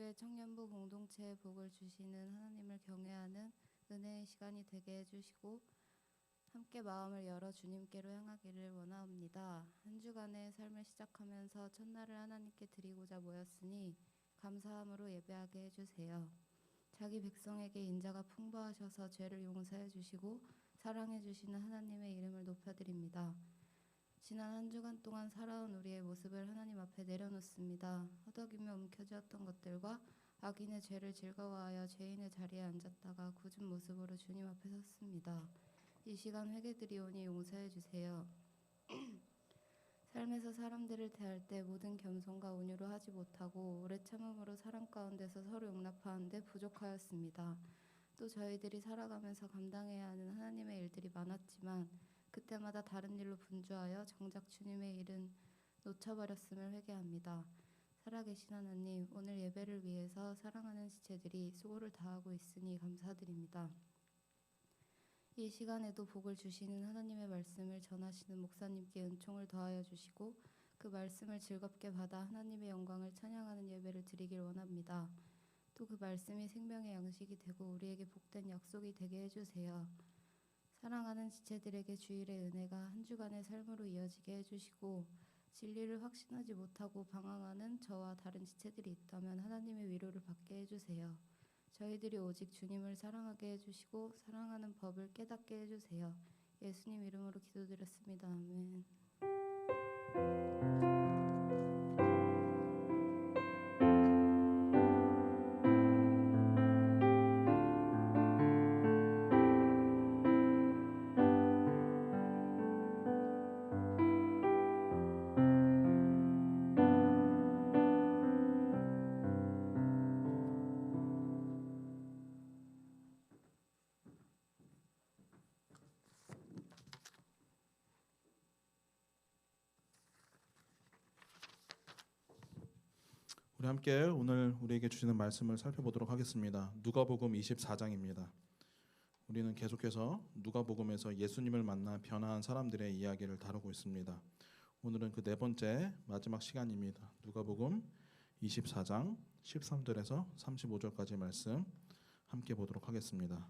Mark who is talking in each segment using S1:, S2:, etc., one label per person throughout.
S1: 교회 청년부 공동체에 복을 주시는 하나님을 경외하는 은혜의 시간이 되게 해주시고 함께 마음을 열어 주님께로 향하기를 원하옵니다. 한 주간의 삶을 시작하면서 첫날을 하나님께 드리고자 모였으니 감사함으로 예배하게 해주세요. 자기 백성에게 인자가 풍부하셔서 죄를 용서해 주시고 사랑해 주시는 하나님의 이름을 높여드립니다. 지난 한 주간 동안 살아온 우리의 모습을 하나님 앞에 내려놓습니다. 허덕이며 움켜쥐었던 것들과 악인의 죄를 즐거워하여 죄인의 자리에 앉았다가 굳은 모습으로 주님 앞에 섰습니다. 이 시간 회개드리오니 용서해 주세요. 삶에서 사람들을 대할 때 모든 겸손과 온유로 하지 못하고 오래 참음으로 사람 가운데서 서로 용납하는데 부족하였습니다. 또 저희들이 살아가면서 감당해야 하는 하나님의 일들이 많았지만 그때마다 다른 일로 분주하여 정작 주님의 일은 놓쳐버렸음을 회개합니다. 살아계신 하나님, 오늘 예배를 위해서 사랑하는 지체들이 수고를 다하고 있으니 감사드립니다. 이 시간에도 복을 주시는 하나님의 말씀을 전하시는 목사님께 은총을 더하여 주시고 그 말씀을 즐겁게 받아 하나님의 영광을 찬양하는 예배를 드리길 원합니다. 또 그 말씀이 생명의 양식이 되고 우리에게 복된 약속이 되게 해주세요. 사랑하는 지체들에게 주일의 은혜가 한 주간의 삶으로 이어지게 해주시고 진리를 확신하지 못하고 방황하는 저와 다른 지체들이 있다면 하나님의 위로를 받게 해주세요. 저희들이 오직 주님을 사랑하게 해주시고 사랑하는 법을 깨닫게 해주세요. 예수님 이름으로 기도드렸습니다. 아멘.
S2: 우리 함께 오늘 우리에게 주시는 말씀을 살펴보도록 하겠습니다. 누가복음 24장입니다. 우리는 계속해서 누가복음에서 예수님을 만나 변화한 사람들의 이야기를 다루고 있습니다. 오늘은 그 네 번째 마지막 시간입니다. 누가복음 24장 13절에서 35절까지 말씀 함께 보도록 하겠습니다.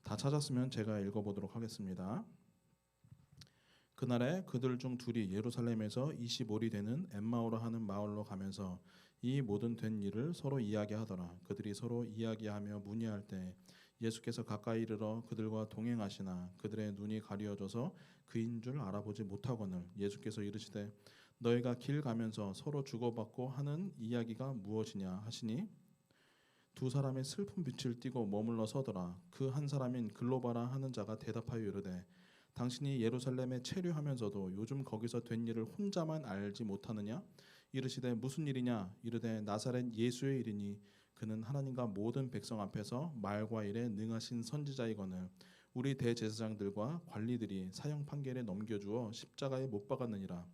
S2: 다 찾았으면 제가 읽어보도록 하겠습니다. 그날에 그들 중 둘이 예루살렘에서 25리 되는 엠마오라 하는 마을로 가면서 이 모든 된 일을 서로 이야기하더라. 그들이 서로 이야기하며 문의할 때 예수께서 가까이 이르러 그들과 동행하시나 그들의 눈이 가리워져서 그인 줄 알아보지 못하거늘 예수께서 이르시되 너희가 길 가면서 서로 주고받고 하는 이야기가 무엇이냐 하시니 두 사람의 슬픈 빛을 띠고 머물러 서더라. 그 한 사람인 글로바라 하는 자가 대답하여 이르되 당신이 예루살렘에 체류하면서도 요즘 거기서 된 일을 혼자만 알지 못하느냐? 이르시되 무슨 일이냐? 이르되 나사렛 예수의 일이니 그는 하나님과 모든 백성 앞에서 말과 일에 능하신 선지자이거늘 우리 대제사장들과 관리들이 사형 판결에 넘겨주어 십자가에 못 박았느니라.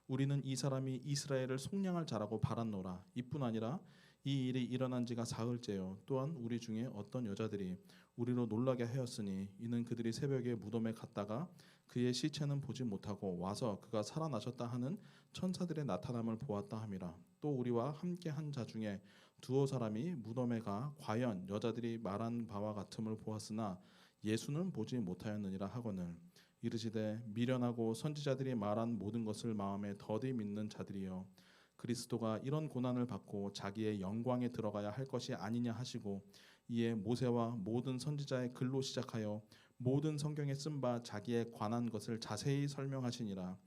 S2: 우리는 이 사람이 이스라엘을 속량할 자라고 바랐노라. 이뿐 아니라 이 일이 일어난 지가 사흘째요. 또한 우리 중에 어떤 여자들이 우리로 놀라게 하였으니 이는 그들이 새벽에 무덤에 갔다가 그의 시체는 보지 못하고 와서 그가 살아나셨다 하는 천사들의 나타남을 보았다 함이라. 또 우리와 함께 한 자 중에 두어 사람이 무덤에 가 과연 여자들이 말한 바와 같음을 보았으나 예수는 보지 못하였느니라 하거늘 이르시되 미련하고 선지자들이 말한 모든 것을 마음에 더디 믿는 자들이여 그리스도가 이런 고난을 받고 자기의 영광에 들어가야 할 것이 아니냐 하시고 이에 모세와 모든 선지자의 글로 시작하여 모든 성경에 쓴 바 자기에 관한 것을 자세히 설명하시니라.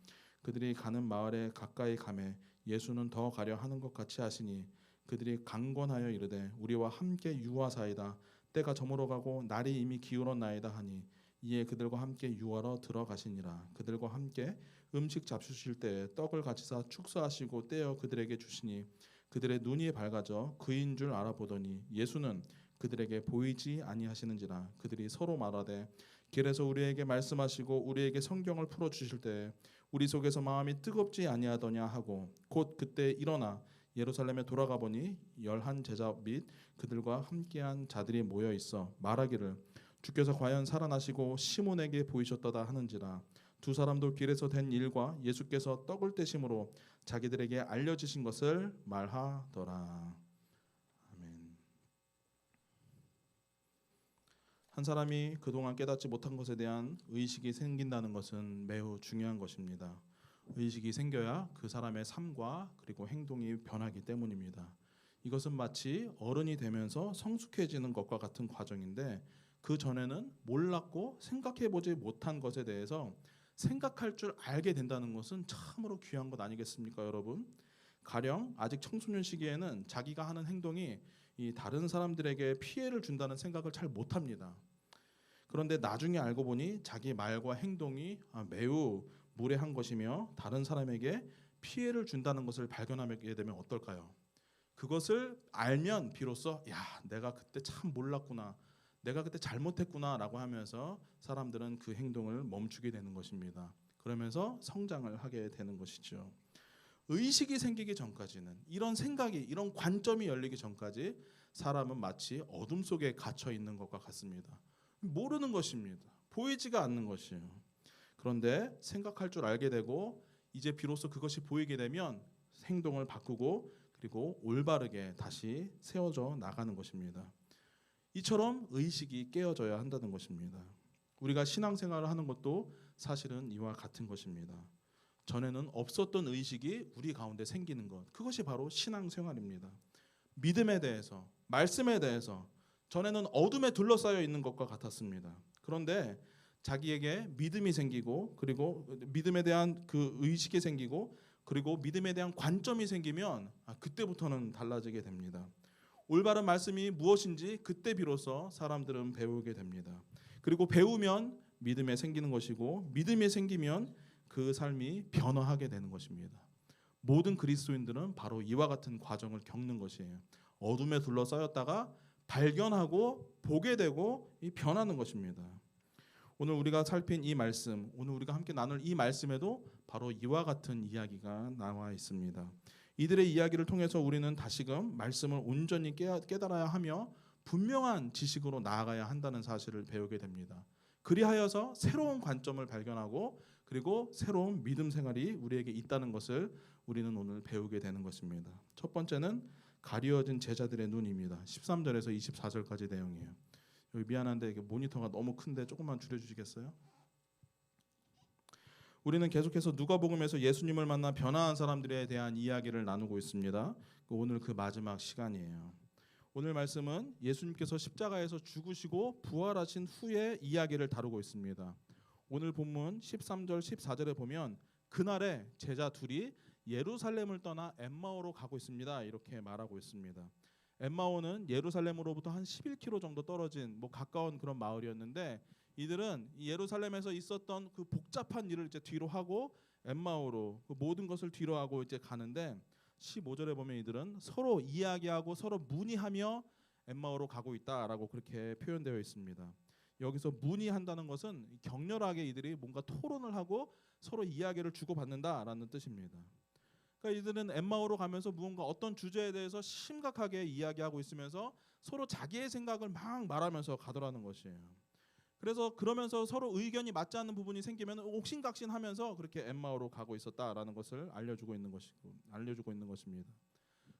S2: 그들이 가는 마을에 가까이 가매 예수는 더 가려 하는 것 같이 하시니 그들이 강권하여 이르되 우리와 함께 유하사이다. 때가 저물어가고 날이 이미 기울었나이다 하니 이에 그들과 함께 유하러 들어가시니라. 그들과 함께 음식 잡수실 때에 떡을 가지사 축사하시고 떼어 그들에게 주시니 그들의 눈이 밝아져 그인 줄 알아보더니 예수는 그들에게 보이지 아니하시는지라. 그들이 서로 말하되 길에서 우리에게 말씀하시고 우리에게 성경을 풀어 주실 때 우리 속에서 마음이 뜨겁지 아니하더냐 하고 곧 그때 일어나 예루살렘에 돌아가 보니 11 제자 및 그들과 함께한 자들이 모여 있어 말하기를 주께서 과연 살아나시고 시몬에게 보이셨도다 하는지라. 두 사람도 길에서 된 일과 예수께서 떡을 떼심으로 자기들에게 알려주신 것을 말하더라. 아멘. 한 사람이 그동안 깨닫지 못한 것에 대한 의식이 생긴다는 것은 매우 중요한 것입니다. 의식이 생겨야 그 사람의 삶과 그리고 행동이 변하기 때문입니다. 이것은 마치 어른이 되면서 성숙해지는 것과 같은 과정인데, 그 전에는 몰랐고 생각해보지 못한 것에 대해서 생각할 줄 알게 된다는 것은 참으로 귀한 것 아니겠습니까, 여러분? 가령 아직 청소년 시기에는 자기가 하는 행동이 이 다른 사람들에게 피해를 준다는 생각을 잘 못합니다. 그런데 나중에 알고 보니 자기 말과 행동이 매우 무례한 것이며 다른 사람에게 피해를 준다는 것을 발견하게 되면 어떨까요? 그것을 알면 비로소 내가 그때 참 몰랐구나, 내가 그때 잘못했구나 라고 하면서 사람들은 그 행동을 멈추게 되는 것입니다. 그러면서 성장을 하게 되는 것이죠. 의식이 생기기 전까지는, 이런 생각이, 이런 관점이 열리기 전까지 사람은 마치 어둠 속에 갇혀 있는 것과 같습니다. 모르는 것입니다. 보이지가 않는 것이에요. 그런데 생각할 줄 알게 되고 이제 비로소 그것이 보이게 되면 행동을 바꾸고 그리고 올바르게 다시 세워져 나가는 것입니다. 이처럼 의식이 깨어져야 한다는 것입니다. 우리가 신앙생활을 하는 것도 사실은 이와 같은 것입니다. 전에는 없었던 의식이 우리 가운데 생기는 것, 그것이 바로 신앙생활입니다. 믿음에 대해서, 말씀에 대해서 전에는 어둠에 둘러싸여 있는 것과 같았습니다. 그런데 자기에게 믿음이 생기고 그리고 믿음에 대한 그 의식이 생기고 그리고 믿음에 대한 관점이 생기면 그때부터는 달라지게 됩니다. 올바른 말씀이 무엇인지 그때 비로소 사람들은 배우게 됩니다. 그리고 배우면 믿음에 생기는 것이고 믿음이 생기면 그 삶이 변화하게 되는 것입니다. 모든 그리스도인들은 바로 이와 같은 과정을 겪는 것이에요. 어둠에 둘러싸였다가 발견하고 보게 되고 변하는 것입니다. 오늘 우리가 살핀 이 말씀, 오늘 우리가 함께 나눌 이 말씀에도 바로 이와 같은 이야기가 나와 있습니다. 이들의 이야기를 통해서 우리는 다시금 말씀을 온전히 깨달아야 하며 분명한 지식으로 나아가야 한다는 사실을 배우게 됩니다. 그리하여서 새로운 관점을 발견하고 그리고 새로운 믿음 생활이 우리에게 있다는 것을 우리는 오늘 배우게 되는 것입니다. 첫 번째는 가리워진 제자들의 눈입니다. 13절에서 24절까지 내용이에요. 여기 미안한데 모니터가 너무 큰데 조금만 줄여주시겠어요? 우리는 계속해서 누가복음에서 예수님을 만나 변화한 사람들에 대한 이야기를 나누고 있습니다. 오늘 그 마지막 시간이에요. 오늘 말씀은 예수님께서 십자가에서 죽으시고 부활하신 후의 이야기를 다루고 있습니다. 오늘 본문 13절 14절에 보면 그날에 제자 둘이 예루살렘을 떠나 엠마오로 가고 있습니다. 이렇게 말하고 있습니다. 엠마오는 예루살렘으로부터 한 11km 정도 떨어진 가까운 그런 마을이었는데, 이들은 예루살렘에서 있었던 그 복잡한 일을 이제 뒤로 하고 엠마오로 그 모든 것을 뒤로 하고 이제 가는데, 15절에 보면 이들은 서로 이야기하고 서로 문의하며 엠마오로 가고 있다라고 그렇게 표현되어 있습니다. 여기서 문의한다는 것은 격렬하게 이들이 뭔가 토론을 하고 서로 이야기를 주고받는다라는 뜻입니다. 그러니까 이들은 엠마오로 가면서 무언가 어떤 주제에 대해서 심각하게 이야기하고 있으면서 서로 자기의 생각을 막 말하면서 가더라는 것이에요. 그래서 그러면서 서로 의견이 맞지 않는 부분이 생기면 옥신각신하면서 그렇게 엠마오로 가고 있었다라는 것을 알려주고 있는 것입니다.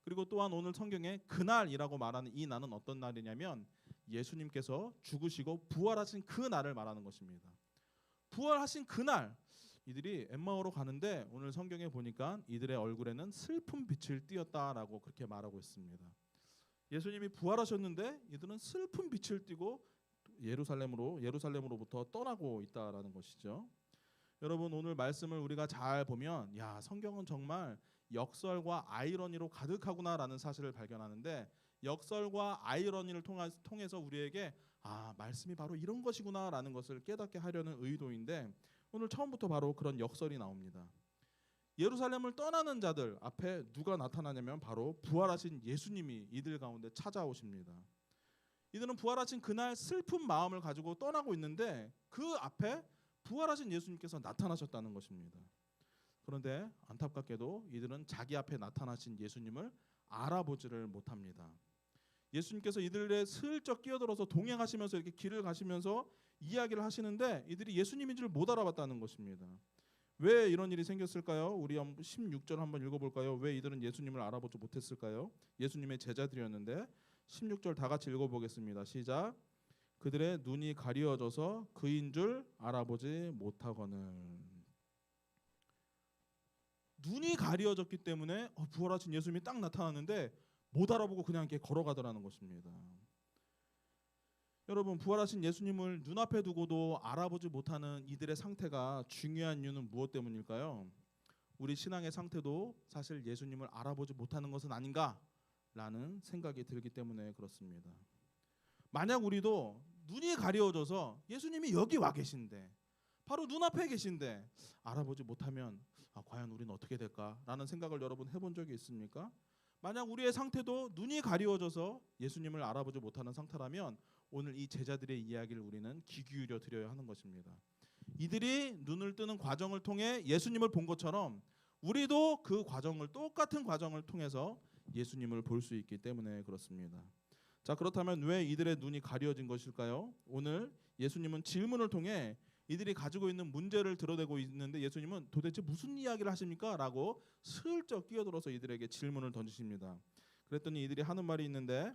S2: 그리고 또한 오늘 성경에 그날이라고 말하는 이 날은 어떤 날이냐면 예수님께서 죽으시고 부활하신 그 날을 말하는 것입니다. 부활하신 그날 이들이 엠마오로 가는데 오늘 성경에 보니까 이들의 얼굴에는 슬픈 빛을 띠었다라고 그렇게 말하고 있습니다. 예수님이 부활하셨는데 이들은 슬픈 빛을 띠고 예루살렘으로부터 떠나고 있다라는 것이죠. 여러분, 오늘 말씀을 우리가 잘 보면 성경은 정말 역설과 아이러니로 가득하구나라는 사실을 발견하는데, 역설과 아이러니를 통해서 우리에게 말씀이 바로 이런 것이구나라는 것을 깨닫게 하려는 의도인데, 오늘 처음부터 바로 그런 역설이 나옵니다. 예루살렘을 떠나는 자들 앞에 누가 나타나냐면 바로 부활하신 예수님이 이들 가운데 찾아오십니다. 이들은 부활하신 그날 슬픈 마음을 가지고 떠나고 있는데 그 앞에 부활하신 예수님께서 나타나셨다는 것입니다. 그런데 안타깝게도 이들은 자기 앞에 나타나신 예수님을 알아보지를 못합니다. 예수님께서 이들의 슬쩍 끼어들어서 동행하시면서 이렇게 길을 가시면서 이야기를 하시는데 이들이 예수님인 줄 못 알아봤다는 것입니다. 왜 이런 일이 생겼을까요? 우리 16절 한번 읽어볼까요? 왜 이들은 예수님을 알아보지 못했을까요? 예수님의 제자들이었는데 16절 다 같이 읽어보겠습니다. 시작. 그들의 눈이 가리워져서 그인 줄 알아보지 못하거늘. 눈이 가리워졌기 때문에 부활하신 예수님이 딱 나타났는데 못 알아보고 그냥 이렇게 걸어가더라는 것입니다. 여러분, 부활하신 예수님을 눈앞에 두고도 알아보지 못하는 이들의 상태가 중요한 이유는 무엇 때문일까요? 우리 신앙의 상태도 사실 예수님을 알아보지 못하는 것은 아닌가라는 생각이 들기 때문에 그렇습니다. 만약 우리도 눈이 가려워져서 예수님이 여기 와 계신데 바로 눈앞에 계신데 알아보지 못하면 과연 우리는 어떻게 될까라는 생각을 여러분 해본 적이 있습니까? 만약 우리의 상태도 눈이 가리워져서 예수님을 알아보지 못하는 상태라면 오늘 이 제자들의 이야기를 우리는 귀 기울여 드려야 하는 것입니다. 이들이 눈을 뜨는 과정을 통해 예수님을 본 것처럼 우리도 그 과정을 똑같은 과정을 통해서 예수님을 볼 수 있기 때문에 그렇습니다. 자, 그렇다면 왜 이들의 눈이 가려진 것일까요? 오늘 예수님은 질문을 통해 이들이 가지고 있는 문제를 드러내고 있는데 예수님은 도대체 무슨 이야기를 하십니까? 라고 슬쩍 끼어들어서 이들에게 질문을 던지십니다. 그랬더니 이들이 하는 말이 있는데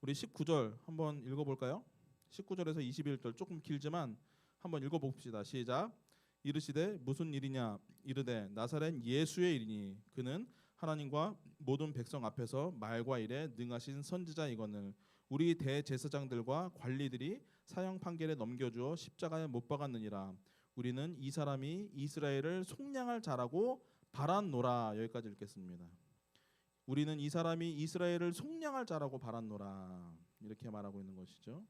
S2: 우리 19절 한번 읽어볼까요? 19절에서 21절 조금 길지만 한번 읽어봅시다. 시작. 이르시되 무슨 일이냐? 이르되 나사렛 예수의 일이니 그는 하나님과 모든 백성 앞에서 말과 일에 능하신 선지자이거늘 우리 대제사장들과 관리들이 사형 판결에 넘겨주어 십자가에 못 박았느니라. 우리는 이 사람이 이스라엘을 속량할 자라고 바랐노라. 여기까지 읽겠습니다. 우리는 이 사람이 이스라엘을 속량할 자라고 바랐노라. 이렇게 말하고 있는 것이죠.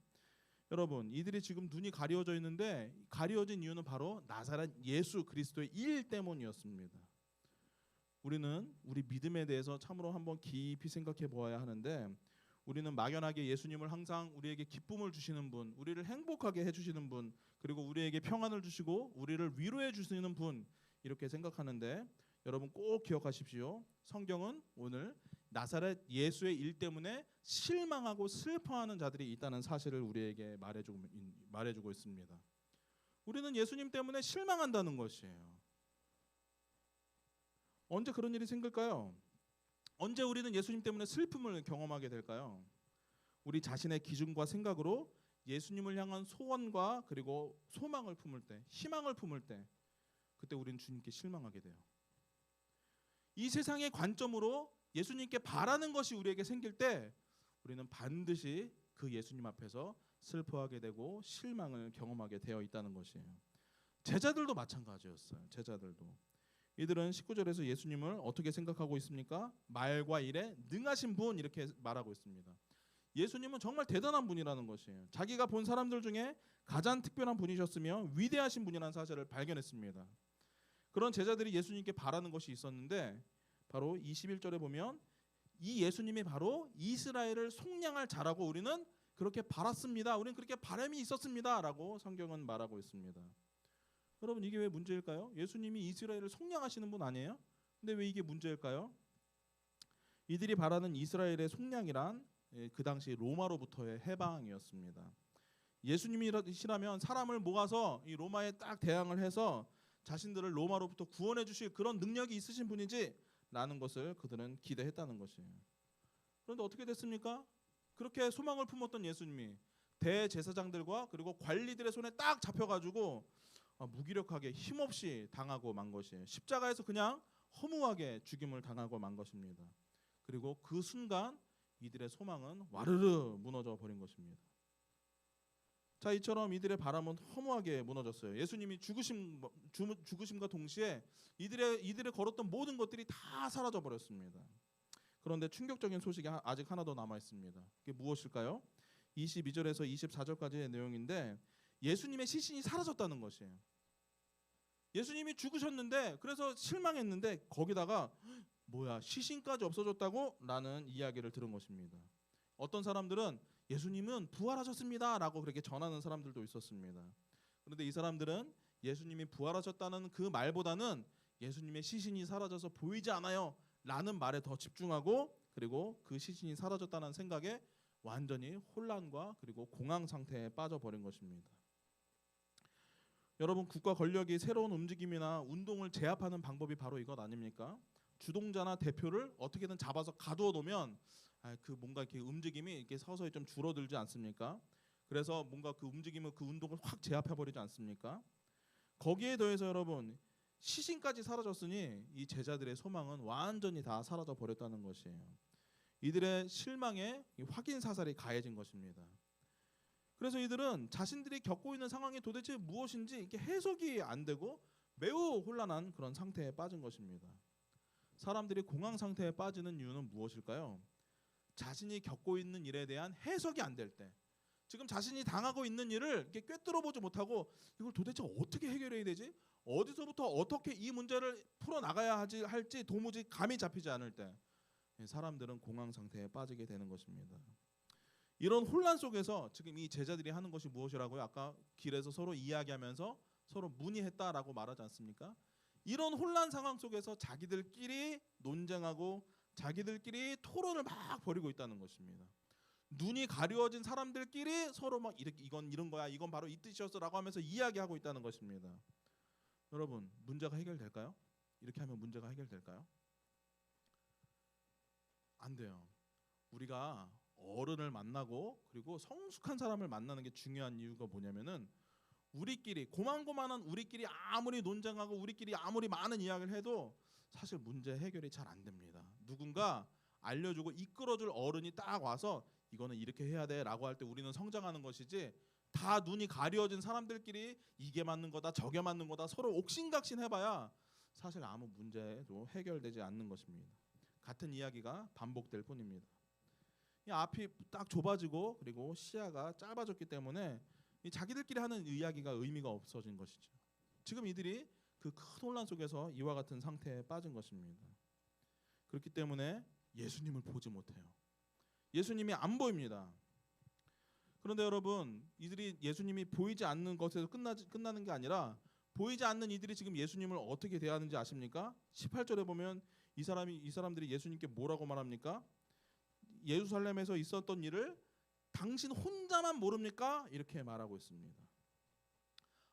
S2: 여러분, 이들이 지금 눈이 가려져 있는데 가려진 이유는 바로 나사렛 예수 그리스도의 일 때문이었습니다. 우리는 우리 믿음에 대해서 참으로 한번 깊이 생각해 보아야 하는데 우리는 막연하게 예수님을 항상 우리에게 기쁨을 주시는 분, 우리를 행복하게 해주시는 분, 그리고 우리에게 평안을 주시고 우리를 위로해 주시는 분 이렇게 생각하는데 여러분 꼭 기억하십시오. 성경은 오늘 나사렛 예수의 일 때문에 실망하고 슬퍼하는 자들이 있다는 사실을 우리에게 말해주고 있습니다. 우리는 예수님 때문에 실망한다는 것이에요. 언제 그런 일이 생길까요? 언제 우리는 예수님 때문에 슬픔을 경험하게 될까요? 우리 자신의 기준과 생각으로 예수님을 향한 소원과 그리고 소망을 품을 때, 희망을 품을 때 그때 우리는 주님께 실망하게 돼요. 이 세상의 관점으로 예수님께 바라는 것이 우리에게 생길 때 우리는 반드시 그 예수님 앞에서 슬퍼하게 되고 실망을 경험하게 되어 있다는 것이에요. 제자들도 마찬가지였어요. 제자들도. 이들은 19절에서 예수님을 어떻게 생각하고 있습니까? 말과 일에 능하신 분 이렇게 말하고 있습니다. 예수님은 정말 대단한 분이라는 것이에요. 자기가 본 사람들 중에 가장 특별한 분이셨으며 위대하신 분이라는 사실을 발견했습니다. 그런 제자들이 예수님께 바라는 것이 있었는데 바로 21절에 보면 이 예수님이 바로 이스라엘을 속량할 자라고 우리는 그렇게 바랐습니다. 우리는 그렇게 바람이 있었습니다. 라고 성경은 말하고 있습니다. 여러분 이게 왜 문제일까요? 예수님이 이스라엘을 속량하시는 분 아니에요? 근데 왜 이게 문제일까요? 이들이 바라는 이스라엘의 속량이란 그 당시 로마로부터의 해방이었습니다. 예수님이시라면 사람을 모아서 이 로마에 딱 대항을 해서 자신들을 로마로부터 구원해 주실 그런 능력이 있으신 분이지 라는 것을 그들은 기대했다는 것이에요. 그런데 어떻게 됐습니까? 그렇게 소망을 품었던 예수님이 대제사장들과 그리고 관리들의 손에 딱 잡혀가지고 무기력하게 힘없이 당하고 만 것이에요. 십자가에서 그냥 허무하게 죽임을 당하고 만 것입니다. 그리고 그 순간 이들의 소망은 와르르 무너져 버린 것입니다. 자, 이처럼 이들의 바람은 허무하게 무너졌어요. 예수님이 죽으심과 동시에 이들의 걸었던 모든 것들이 다 사라져 버렸습니다. 그런데 충격적인 소식이 아직 하나 더 남아 있습니다. 그게 무엇일까요? 22절에서 24절까지의 내용인데 예수님의 시신이 사라졌다는 것이에요. 예수님이 죽으셨는데 그래서 실망했는데 거기다가 뭐야 시신까지 없어졌다고? 라는 이야기를 들은 것입니다. 어떤 사람들은 예수님은 부활하셨습니다 라고 그렇게 전하는 사람들도 있었습니다. 그런데 이 사람들은 예수님이 부활하셨다는 그 말보다는 예수님의 시신이 사라져서 보이지 않아요 라는 말에 더 집중하고, 그리고 그 시신이 사라졌다는 생각에 완전히 혼란과 그리고 공황 상태에 빠져버린 것입니다. 여러분, 국가 권력이 새로운 움직임이나 운동을 제압하는 방법이 바로 이것 아닙니까? 주동자나 대표를 어떻게든 잡아서 가두어 놓으면 그 뭔가 이렇게 움직임이 이렇게 서서히 좀 줄어들지 않습니까? 그래서 뭔가 그 움직임을, 그 운동을 확 제압해 버리지 않습니까? 거기에 더해서 여러분, 시신까지 사라졌으니 이 제자들의 소망은 완전히 다 사라져 버렸다는 것이에요. 이들의 실망에 확인 사살이 가해진 것입니다. 그래서 이들은 자신들이 겪고 있는 상황이 도대체 무엇인지 이렇게 해석이 안 되고 매우 혼란한 그런 상태에 빠진 것입니다. 사람들이 공황 상태에 빠지는 이유는 무엇일까요? 자신이 겪고 있는 일에 대한 해석이 안 될 때, 지금 자신이 당하고 있는 일을 이렇게 꿰뚫어 보지 못하고 이걸 도대체 어떻게 해결해야 되지? 어디서부터 어떻게 이 문제를 풀어 나가야 할지 도무지 감이 잡히지 않을 때 사람들은 공황 상태에 빠지게 되는 것입니다. 이런 혼란 속에서 지금 이 제자들이 하는 것이 무엇이라고요? 아까 길에서 서로 이야기하면서 서로 문의했다라고 말하지 않습니까? 이런 혼란 상황 속에서 자기들끼리 논쟁하고 자기들끼리 토론을 막 벌이고 있다는 것입니다. 눈이 가려워진 사람들끼리 서로 막 이건 이런 거야, 이건 바로 이 뜻이었어라고 하면서 이야기하고 있다는 것입니다. 여러분, 문제가 해결될까요? 이렇게 하면 문제가 해결될까요? 안 돼요. 우리가 어른을 만나고 그리고 성숙한 사람을 만나는 게 중요한 이유가 뭐냐면은, 우리끼리 고만고만한 우리끼리 아무리 논쟁하고 우리끼리 아무리 많은 이야기를 해도 사실 문제 해결이 잘 안 됩니다. 누군가 알려주고 이끌어줄 어른이 딱 와서 이거는 이렇게 해야 돼라고 할 때 우리는 성장하는 것이지, 다 눈이 가려진 사람들끼리 이게 맞는 거다 저게 맞는 거다 서로 옥신각신 해봐야 사실 아무 문제도 해결되지 않는 것입니다. 같은 이야기가 반복될 뿐입니다. 이 앞이 딱 좁아지고 그리고 시야가 짧아졌기 때문에 이 자기들끼리 하는 이야기가 의미가 없어진 것이죠. 지금 이들이 그 큰 혼란 속에서 이와 같은 상태에 빠진 것입니다. 그렇기 때문에 예수님을 보지 못해요. 예수님이 안 보입니다. 그런데 여러분, 이들이 예수님이 보이지 않는 것에서 끝나는 게 아니라, 보이지 않는 이들이 지금 예수님을 어떻게 대하는지 아십니까? 18절에 보면 이 사람들이 예수님께 뭐라고 말합니까? 예루살렘에서 있었던 일을 당신 혼자만 모릅니까? 이렇게 말하고 있습니다.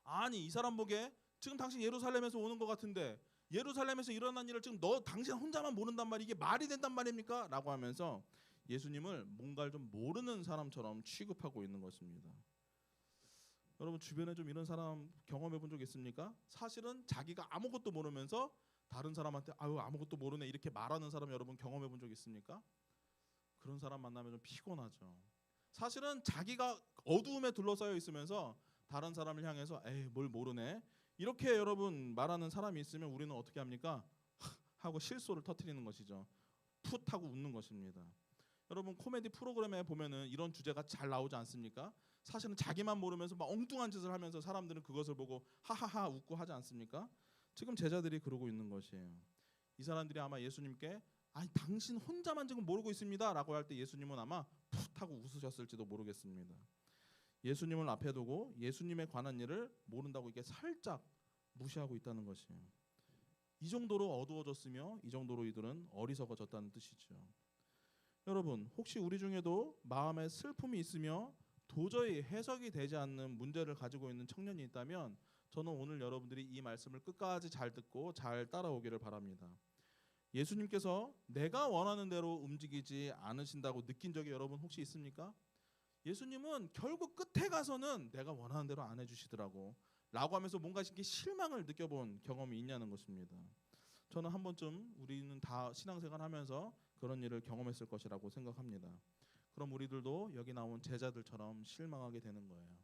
S2: 아니, 이 사람 보기에 지금 당신 예루살렘에서 오는 것 같은데 예루살렘에서 일어난 일을 지금 당신 혼자만 모른단 말이 이게 말이 된단 말입니까? 라고 하면서 예수님을 뭔가를 좀 모르는 사람처럼 취급하고 있는 것입니다. 여러분, 주변에 좀 이런 사람 경험해 본 적 있습니까? 사실은 자기가 아무것도 모르면서 다른 사람한테 아무것도 모르네 이렇게 말하는 사람 여러분 경험해 본 적 있습니까? 그런 사람 만나면 좀 피곤하죠. 사실은 자기가 어두움에 둘러싸여 있으면서 다른 사람을 향해서 에이 뭘 모르네 이렇게 여러분 말하는 사람이 있으면 우리는 어떻게 합니까? 하고 실소를 터뜨리는 것이죠. 풋 하고 웃는 것입니다. 여러분, 코미디 프로그램에 보면은 이런 주제가 잘 나오지 않습니까? 사실은 자기만 모르면서 막 엉뚱한 짓을 하면서 사람들은 그것을 보고 하하하 웃고 하지 않습니까? 지금 제자들이 그러고 있는 것이에요. 이 사람들이 아마 예수님께 당신 혼자만 지금 모르고 있습니다 라고 할 때 예수님은 아마 풋 하고 웃으셨을지도 모르겠습니다. 예수님을 앞에 두고 예수님에 관한 일을 모른다고 이게 살짝 무시하고 있다는 것이에요. 이 정도로 어두워졌으며 이 정도로 이들은 어리석어졌다는 뜻이죠. 여러분, 혹시 우리 중에도 마음에 슬픔이 있으며 도저히 해석이 되지 않는 문제를 가지고 있는 청년이 있다면 저는 오늘 여러분들이 이 말씀을 끝까지 잘 듣고 잘 따라오기를 바랍니다. 예수님께서 내가 원하는 대로 움직이지 않으신다고 느낀 적이 여러분 혹시 있습니까? 예수님은 결국 끝에 가서는 내가 원하는 대로 안 해주시더라고 라고 하면서 뭔가 이렇게 실망을 느껴본 경험이 있냐는 것입니다. 저는 한 번쯤 우리는 다 신앙생활 하면서 그런 일을 경험했을 것이라고 생각합니다. 그럼 우리들도 여기 나온 제자들처럼 실망하게 되는 거예요.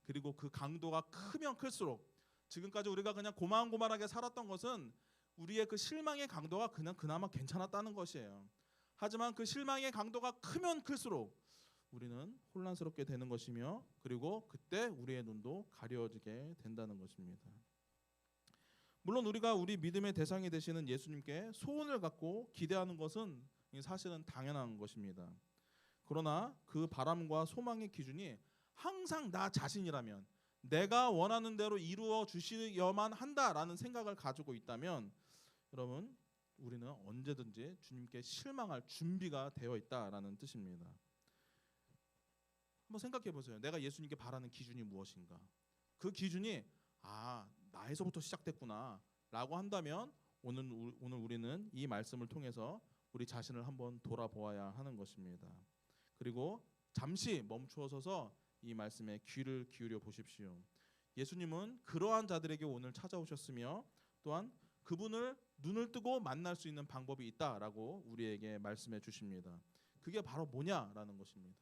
S2: 그리고 그 강도가 크면 클수록 지금까지 우리가 그냥 고만고만하게 살았던 것은 우리의 그 실망의 강도가 그나마 괜찮았다는 것이에요. 하지만 그 실망의 강도가 크면 클수록 우리는 혼란스럽게 되는 것이며, 그리고 그때 우리의 눈도 가려지게 된다는 것입니다. 물론 우리가 우리 믿음의 대상이 되시는 예수님께 소원을 갖고 기대하는 것은 사실은 당연한 것입니다. 그러나 그 바람과 소망의 기준이 항상 나 자신이라면, 내가 원하는 대로 이루어 주시야만 한다라는 생각을 가지고 있다면 여러분, 우리는 언제든지 주님께 실망할 준비가 되어 있다라는 뜻입니다. 한번 생각해 보세요. 내가 예수님께 바라는 기준이 무엇인가? 그 기준이 나에서부터 시작됐구나라고 한다면 오늘 우리는 이 말씀을 통해서 우리 자신을 한번 돌아보아야 하는 것입니다. 그리고 잠시 멈추어 서서 이 말씀에 귀를 기울여 보십시오. 예수님은 그러한 자들에게 오늘 찾아오셨으며 또한 그분을 눈을 뜨고 만날 수 있는 방법이 있다라고 우리에게 말씀해 주십니다. 그게 바로 뭐냐라는 것입니다.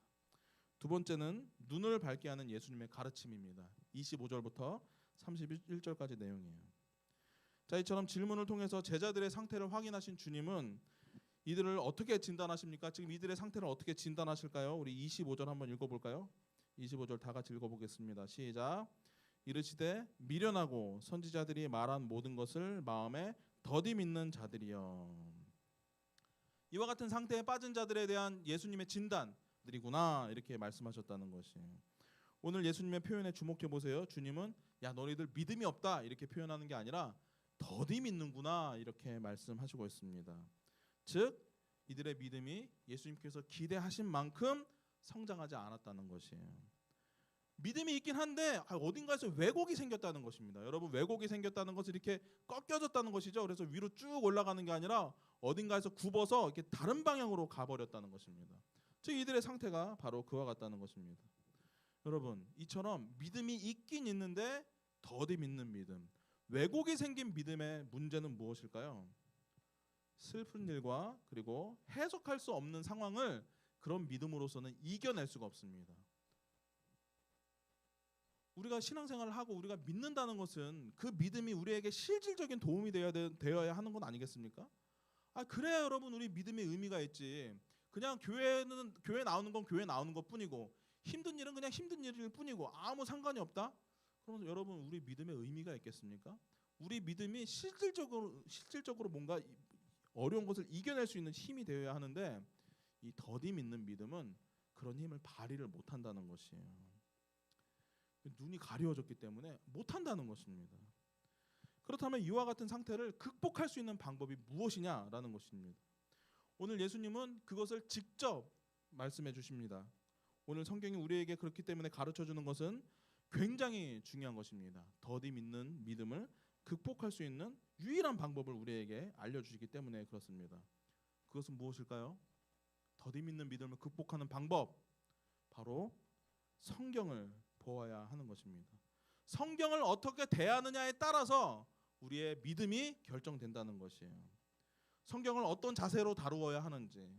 S2: 두 번째는 눈을 밝게 하는 예수님의 가르침입니다. 25절부터 31절까지 내용이에요. 자, 이처럼 질문을 통해서 제자들의 상태를 확인하신 주님은 이들을 어떻게 진단하십니까? 지금 이들의 상태를 어떻게 진단하실까요? 우리 25절 한번 읽어볼까요? 25절 다 같이 읽어보겠습니다. 시작. 이르시되 미련하고 선지자들이 말한 모든 것을 마음에 더디 믿는 자들이여. 이와 같은 상태에 빠진 자들에 대한 예수님의 진단들이구나 이렇게 말씀하셨다는 것이. 오늘 예수님의 표현에 주목해 보세요. 주님은 야 너희들 믿음이 없다 이렇게 표현하는 게 아니라 더디 믿는구나 이렇게 말씀하시고 있습니다. 즉 이들의 믿음이 예수님께서 기대하신 만큼 성장하지 않았다는 것이에요. 믿음이 있긴 한데 어딘가에서 왜곡이 생겼다는 것입니다. 여러분, 왜곡이 생겼다는 것은 이렇게 꺾여졌다는 것이죠. 그래서 위로 쭉 올라가는 게 아니라 어딘가에서 굽어서 이렇게 다른 방향으로 가버렸다는 것입니다. 즉 이들의 상태가 바로 그와 같다는 것입니다. 여러분, 이처럼 믿음이 있긴 있는데 더디 믿는 믿음, 왜곡이 생긴 믿음의 문제는 무엇일까요? 슬픈 일과 그리고 해석할 수 없는 상황을 그런 믿음으로서는 이겨낼 수가 없습니다. 우리가 신앙생활을 하고 우리가 믿는다는 것은 그 믿음이 우리에게 실질적인 도움이 되어야 하는 건 아니겠습니까? 그래야 여러분 우리 믿음의 의미가 있지. 그냥 교회 나오는 건 교회 나오는 것 뿐이고 힘든 일은 그냥 힘든 일일 뿐이고 아무 상관이 없다? 그러면 여러분 우리 믿음의 의미가 있겠습니까? 우리 믿음이 실질적으로 뭔가 어려운 것을 이겨낼 수 있는 힘이 되어야 하는데 이 더디 믿는 믿음은 그런 힘을 발휘를 못한다는 것이에요. 눈이 가려워졌기 때문에 못한다는 것입니다. 그렇다면 이와 같은 상태를 극복할 수 있는 방법이 무엇이냐라는 것입니다. 오늘 예수님은 그것을 직접 말씀해 주십니다. 오늘 성경이 우리에게 그렇기 때문에 가르쳐주는 것은 굉장히 중요한 것입니다. 더디 믿는 믿음을 극복할 수 있는 유일한 방법을 우리에게 알려주시기 때문에 그렇습니다. 그것은 무엇일까요? 더디 믿는 믿음을 극복하는 방법, 바로 성경을 보아야 하는 것입니다. 성경을 어떻게 대하느냐에 따라서 우리의 믿음이 결정된다는 것이에요. 성경을 어떤 자세로 다루어야 하는지,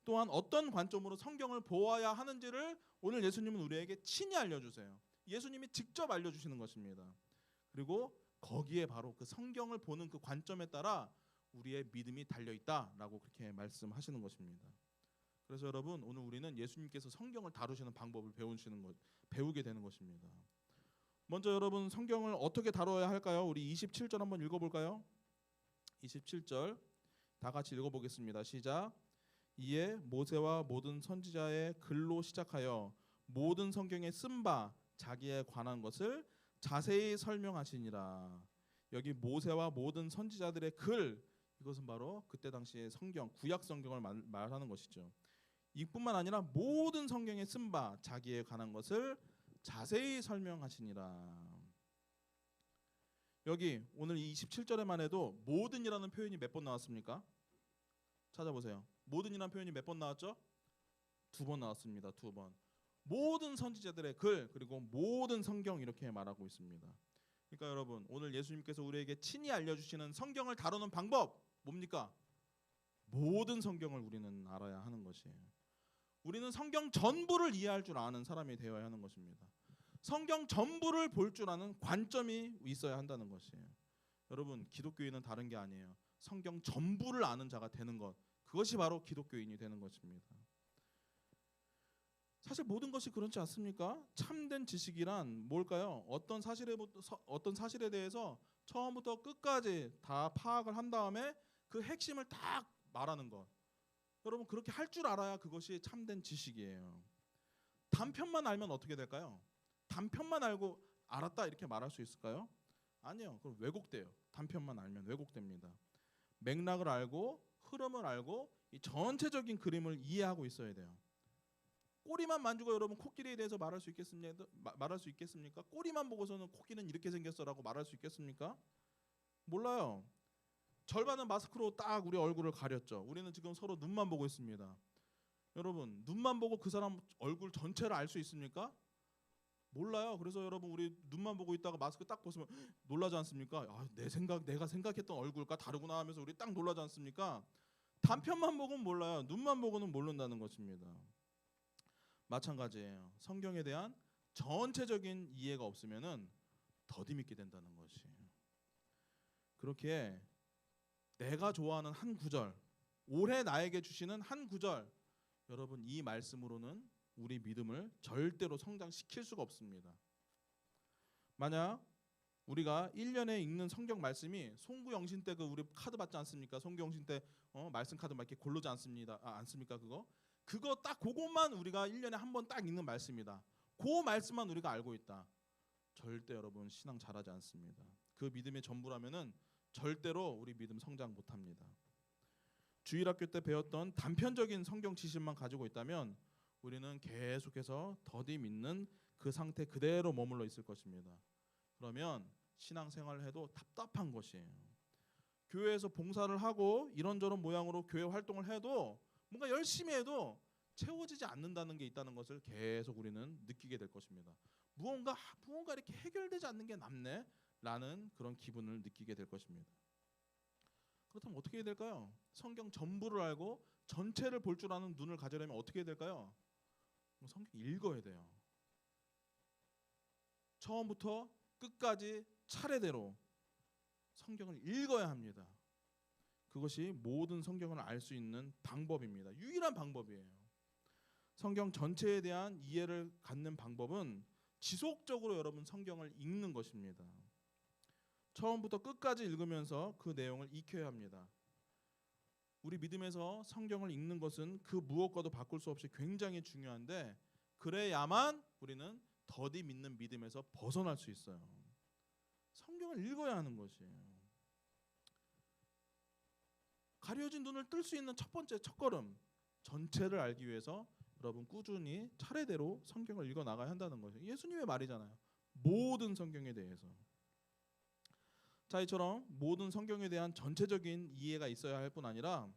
S2: 또한 어떤 관점으로 성경을 보아야 하는지를 오늘 예수님은 우리에게 친히 알려주세요. 예수님이 직접 알려주시는 것입니다. 그리고 거기에 바로 그 성경을 보는 그 관점에 따라 우리의 믿음이 달려있다라고 그렇게 말씀하시는 것입니다. 그래서 여러분 오늘 우리는 예수님께서 성경을 다루시는 방법을 배우게 되는 것입니다. 먼저 여러분 성경을 어떻게 다뤄야 할까요? 우리 27절 한번 읽어볼까요? 27절 다 같이 읽어보겠습니다. 시작. 이에 모세와 모든 선지자의 글로 시작하여 모든 성경에 쓴 바 자기에 관한 것을 자세히 설명하시니라. 여기 모세와 모든 선지자들의 글, 이것은 바로 그때 당시의 성경, 구약 성경을 말하는 것이죠. 이뿐만 아니라 모든 성경에 쓴 바 자기에 관한 것을 자세히 설명하시니라. 여기 오늘 27절에만 해도 모든이라는 표현이 몇 번 나왔습니까? 찾아보세요. 모든이라는 표현이 몇 번 나왔죠? 2번 나왔습니다. 2번. 모든 선지자들의 글 그리고 모든 성경 이렇게 말하고 있습니다. 그러니까 여러분 오늘 예수님께서 우리에게 친히 알려주시는 성경을 다루는 방법 뭡니까? 모든 성경을 우리는 알아야 하는 것이에요. 우리는 성경 전부를 이해할 줄 아는 사람이 되어야 하는 것입니다. 성경 전부를 볼 줄 아는 관점이 있어야 한다는 것이에요. 여러분 기독교인은 다른 게 아니에요. 성경 전부를 아는 자가 되는 것, 그것이 바로 기독교인이 되는 것입니다. 사실 모든 것이 그렇지 않습니까? 참된 지식이란 뭘까요? 어떤 사실에 대해서 처음부터 끝까지 다 파악을 한 다음에 그 핵심을 딱 말하는 것. 여러분 그렇게 할 줄 알아야 그것이 참된 지식이에요. 단편만 알면 어떻게 될까요? 단편만 알고 알았다 이렇게 말할 수 있을까요? 아니요. 그럼 왜곡돼요. 단편만 알면 왜곡됩니다. 맥락을 알고 흐름을 알고 이 전체적인 그림을 이해하고 있어야 돼요. 꼬리만 만지고 여러분 코끼리에 대해서 말할 수 있겠습니까? 말할 수 있겠습니까? 꼬리만 보고서는 코끼리는 이렇게 생겼어라고 말할 수 있겠습니까? 몰라요. 절반은 마스크로 딱 우리 얼굴을 가렸죠. 우리는 지금 서로 눈만 보고 있습니다. 여러분 눈만 보고 그 사람 얼굴 전체를 알 수 있습니까? 몰라요. 그래서 여러분 우리 눈만 보고 있다가 마스크 딱 벗으면 놀라지 않습니까? 아, 내가 생각했던 얼굴과 다르구나 하면서 우리 딱 놀라지 않습니까? 단편만 보고는 몰라요. 눈만 보고는 모른다는 것입니다. 마찬가지예요. 성경에 대한 전체적인 이해가 없으면은 더디 믿게 된다는 것이에요. 그렇게 내가 좋아하는 한 구절, 올해 나에게 주시는 한 구절, 여러분 이 말씀으로는 우리 믿음을 절대로 성장시킬 수가 없습니다. 만약 우리가 1년에 읽는 성경 말씀이 송구영신 때 그 우리 카드 받지 않습니까? 송구영신 때 말씀 카드 막 이렇게 고르지 않습니다. 않습니까? 그거 딱 그것만 우리가 1년에 한 번 딱 읽는 말씀이다. 그 말씀만 우리가 알고 있다. 절대 여러분 신앙 잘하지 않습니다. 그 믿음의 전부라면은 절대로 우리 믿음 성장 못합니다. 주일학교 때 배웠던 단편적인 성경 지식만 가지고 있다면 우리는 계속해서 더디 믿는 그 상태 그대로 머물러 있을 것입니다. 그러면 신앙생활을 해도 답답한 것이에요. 교회에서 봉사를 하고 이런저런 모양으로 교회 활동을 해도 뭔가 열심히 해도 채워지지 않는다는 게 있다는 것을 계속 우리는 느끼게 될 것입니다. 무언가 이렇게 해결되지 않는 게 남네라는 그런 기분을 느끼게 될 것입니다. 그렇다면 어떻게 해야 될까요? 성경 전부를 알고 전체를 볼 줄 아는 눈을 가지려면 어떻게 해야 될까요? 성경 읽어야 돼요. 처음부터 끝까지 차례대로 성경을 읽어야 합니다. 그것이 모든 성경을 알 수 있는 방법입니다. 유일한 방법이에요. 성경 전체에 대한 이해를 갖는 방법은 지속적으로 여러분 성경을 읽는 것입니다. 처음부터 끝까지 읽으면서 그 내용을 익혀야 합니다. 우리 믿음에서 성경을 읽는 것은 그 무엇과도 바꿀 수 없이 굉장히 중요한데 그래야만 우리는 더디 믿는 믿음에서 벗어날 수 있어요. 성경을 읽어야 하는 것이에요. 가려진 눈을 뜰 수 있는 첫 번째 첫걸음, 전체를 알기 위해서 여러분 꾸준히 차례대로 성경을 읽어 나가야 한다는 거죠. 예수님의 말이잖아요. 모든 성경에 대해서. 자, 이처럼 모든 성경에 대한 전체적인 이해가 있어야 할 뿐 아니라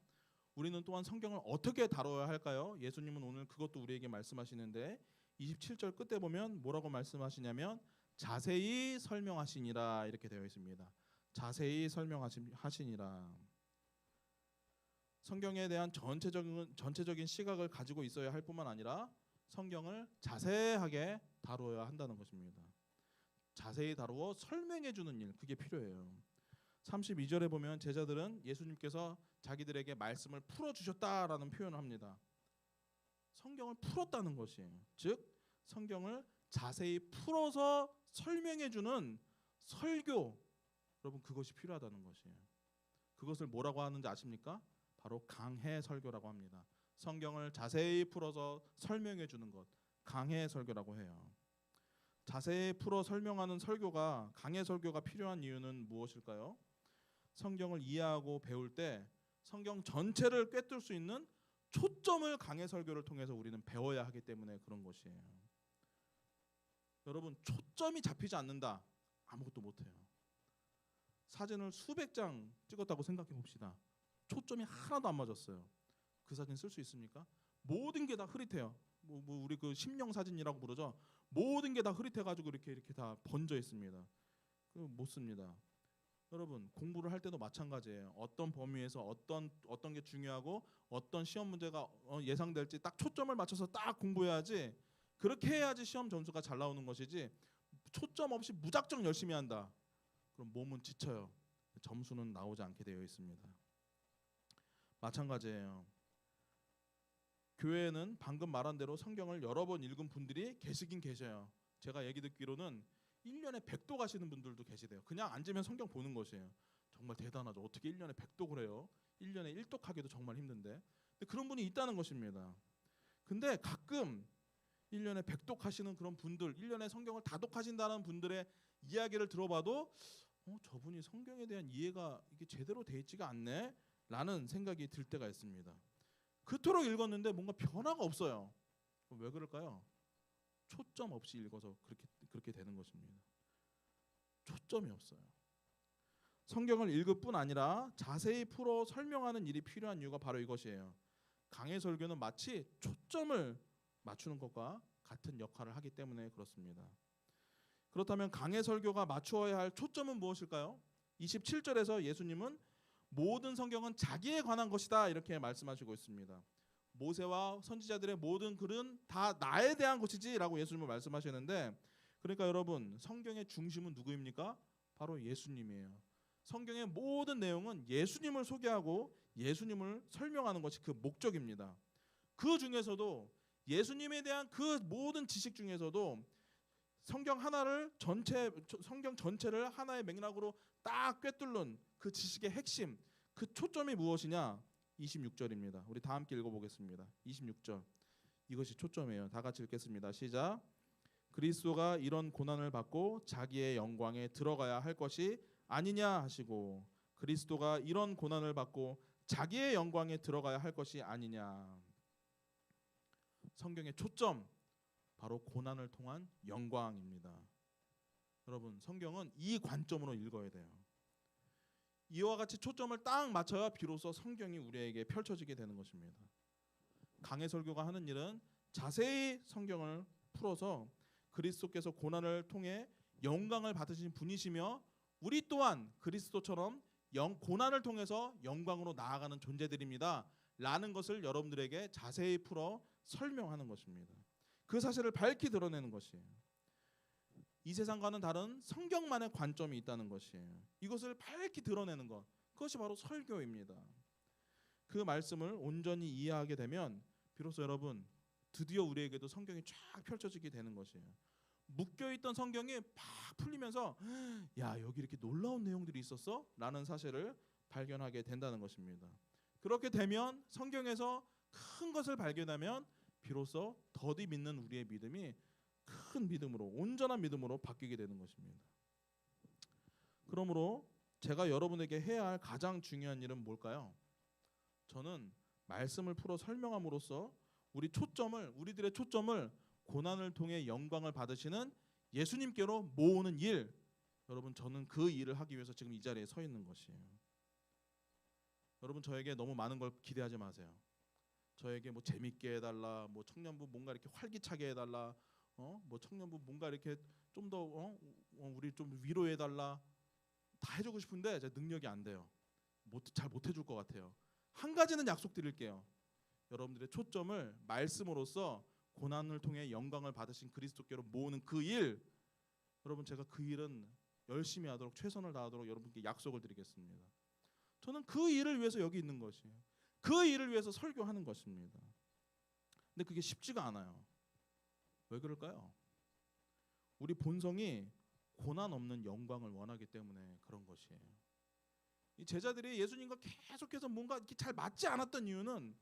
S2: 우리는 또한 성경을 어떻게 다뤄야 할까요? 예수님은 오늘 그것도 우리에게 말씀하시는데 27절 끝에 보면 뭐라고 말씀하시냐면 자세히 설명하시니라 이렇게 되어 있습니다. 자세히 설명하시니라. 성경에 대한 전체적인 시각을 가지고 있어야 할 뿐만 아니라 성경을 자세하게 다루어야 한다는 것입니다. 자세히 다루어 설명해 주는 일, 그게 필요해요. 32절에 보면 제자들은 예수님께서 자기들에게 말씀을 풀어주셨다라는 표현을 합니다. 성경을 풀었다는 것이에요. 즉 성경을 자세히 풀어서 설명해 주는 설교, 여러분 그것이 필요하다는 것이에요. 그것을 뭐라고 하는지 아십니까? 바로 강해 설교라고 합니다. 성경을 자세히 풀어서 설명해 주는 것, 강해 설교라고 해요. 자세히 풀어 설명하는 설교가, 강해 설교가 필요한 이유는 무엇일까요? 성경을 이해하고 배울 때 성경 전체를 꿰뚫을 수 있는 초점을 강해 설교를 통해서 우리는 배워야 하기 때문에 그런 것이에요. 여러분 초점이 잡히지 않는다, 아무것도 못해요. 사진을 수백 장 찍었다고 생각해 봅시다. 초점이 하나도 안 맞았어요. 그 사진 쓸 수 있습니까? 모든 게 다 흐릿해요. 뭐 우리 그 심령 사진이라고 부르죠. 모든 게 다 흐릿해가지고 이렇게 다 번져 있습니다. 못 씁니다. 여러분 공부를 할 때도 마찬가지예요. 어떤 범위에서 어떤 게 중요하고 어떤 시험 문제가 예상될지 딱 초점을 맞춰서 딱 공부해야지. 그렇게 해야지 시험 점수가 잘 나오는 것이지. 초점 없이 무작정 열심히 한다. 그럼 몸은 지쳐요. 점수는 나오지 않게 되어 있습니다. 마찬가지예요. 교회에는 방금 말한 대로 성경을 여러 번 읽은 분들이 계시긴 계셔요. 제가 얘기 듣기로는 1년에 100도 가시는 분들도 계시대요. 그냥 앉으면 성경 보는 것이에요. 정말 대단하죠. 어떻게 1년에 100독을 해요? 1년에 1독하기도 정말 힘든데. 근데 그런 분이 있다는 것입니다. 근데 가끔 1년에 100독 하시는 그런 분들, 1년에 성경을 다 독하신다는 분들의 이야기를 들어봐도 저분이 성경에 대한 이해가 이게 제대로 돼 있지가 않네 라는 생각이 들 때가 있습니다. 그토록 읽었는데 뭔가 변화가 없어요. 왜 그럴까요? 초점 없이 읽어서 그렇게 되는 것입니다. 초점이 없어요. 성경을 읽을 뿐 아니라 자세히 풀어 설명하는 일이 필요한 이유가 바로 이것이에요. 강해 설교는 마치 초점을 맞추는 것과 같은 역할을 하기 때문에 그렇습니다. 그렇다면 강해 설교가 맞추어야 할 초점은 무엇일까요? 27절에서 예수님은 모든 성경은 자기에 관한 것이다 이렇게 말씀하시고 있습니다. 모세와 선지자들의 모든 글은 다 나에 대한 것이지라고 예수님은 말씀하시는데, 그러니까 여러분 성경의 중심은 누구입니까? 바로 예수님이에요. 성경의 모든 내용은 예수님을 소개하고 예수님을 설명하는 것이 그 목적입니다. 그 중에서도 예수님에 대한 그 모든 지식 중에서도 성경 전체를 하나의 맥락으로 딱 꿰뚫는 그 지식의 핵심, 그 초점이 무엇이냐? 26절입니다. 우리 다 함께 읽어보겠습니다. 26절. 이것이 초점이에요. 다 같이 읽겠습니다. 시작. 그리스도가 이런 고난을 받고 자기의 영광에 들어가야 할 것이 아니냐 하시고, 그리스도가 이런 고난을 받고 자기의 영광에 들어가야 할 것이 아니냐. 성경의 초점 바로 고난을 통한 영광입니다. 여러분 성경은 이 관점으로 읽어야 돼요. 이와 같이 초점을 딱 맞춰야 비로소 성경이 우리에게 펼쳐지게 되는 것입니다. 강해 설교가 하는 일은 자세히 성경을 풀어서 그리스도께서 고난을 통해 영광을 받으신 분이시며 우리 또한 그리스도처럼 고난을 통해서 영광으로 나아가는 존재들입니다 라는 것을 여러분들에게 자세히 풀어 설명하는 것입니다. 그 사실을 밝히 드러내는 것이에요. 이 세상과는 다른 성경만의 관점이 있다는 것이에요. 이것을 밝히 드러내는 것, 그것이 바로 설교입니다. 그 말씀을 온전히 이해하게 되면 비로소 여러분 드디어 우리에게도 성경이 쫙 펼쳐지게 되는 것이에요. 묶여있던 성경이 팍 풀리면서 야, 여기 이렇게 놀라운 내용들이 있었어? 라는 사실을 발견하게 된다는 것입니다. 그렇게 되면 성경에서 큰 것을 발견하면 비로소 더디 믿는 우리의 믿음이 큰 믿음으로, 온전한 믿음으로 바뀌게 되는 것입니다. 그러므로 제가 여러분에게 해야 할 가장 중요한 일은 뭘까요? 저는 말씀을 풀어 설명함으로써 우리들의 초점을 고난을 통해 영광을 받으시는 예수님께로 모으는 일, 여러분 저는 그 일을 하기 위해서 지금 이 자리에 서 있는 것이에요. 여러분 저에게 너무 많은 걸 기대하지 마세요. 저에게 뭐 재밌게 해달라, 뭐 청년부 뭔가 이렇게 활기차게 해달라, 뭐 청년부 뭔가 이렇게 좀 더 우리 좀 위로해달라, 다 해주고 싶은데 제 능력이 안 돼요. 잘 못 해줄 것 같아요. 한 가지는 약속드릴게요. 여러분들의 초점을 말씀으로써 고난을 통해 영광을 받으신 그리스도께로 모으는 그 일, 여러분 제가 그 일은 열심히 하도록 최선을 다하도록 여러분께 약속을 드리겠습니다. 저는 그 일을 위해서 여기 있는 것이에요. 그 일을 위해서 설교하는 것입니다. 근데 그게 쉽지가 않아요. 왜 그럴까요? 우리 본성이 고난 없는 영광을 원하기 때문에 그런 것이에요. 이 제자들이 예수님과 계속해서 뭔가 이렇게 잘 맞지 않았던 이유는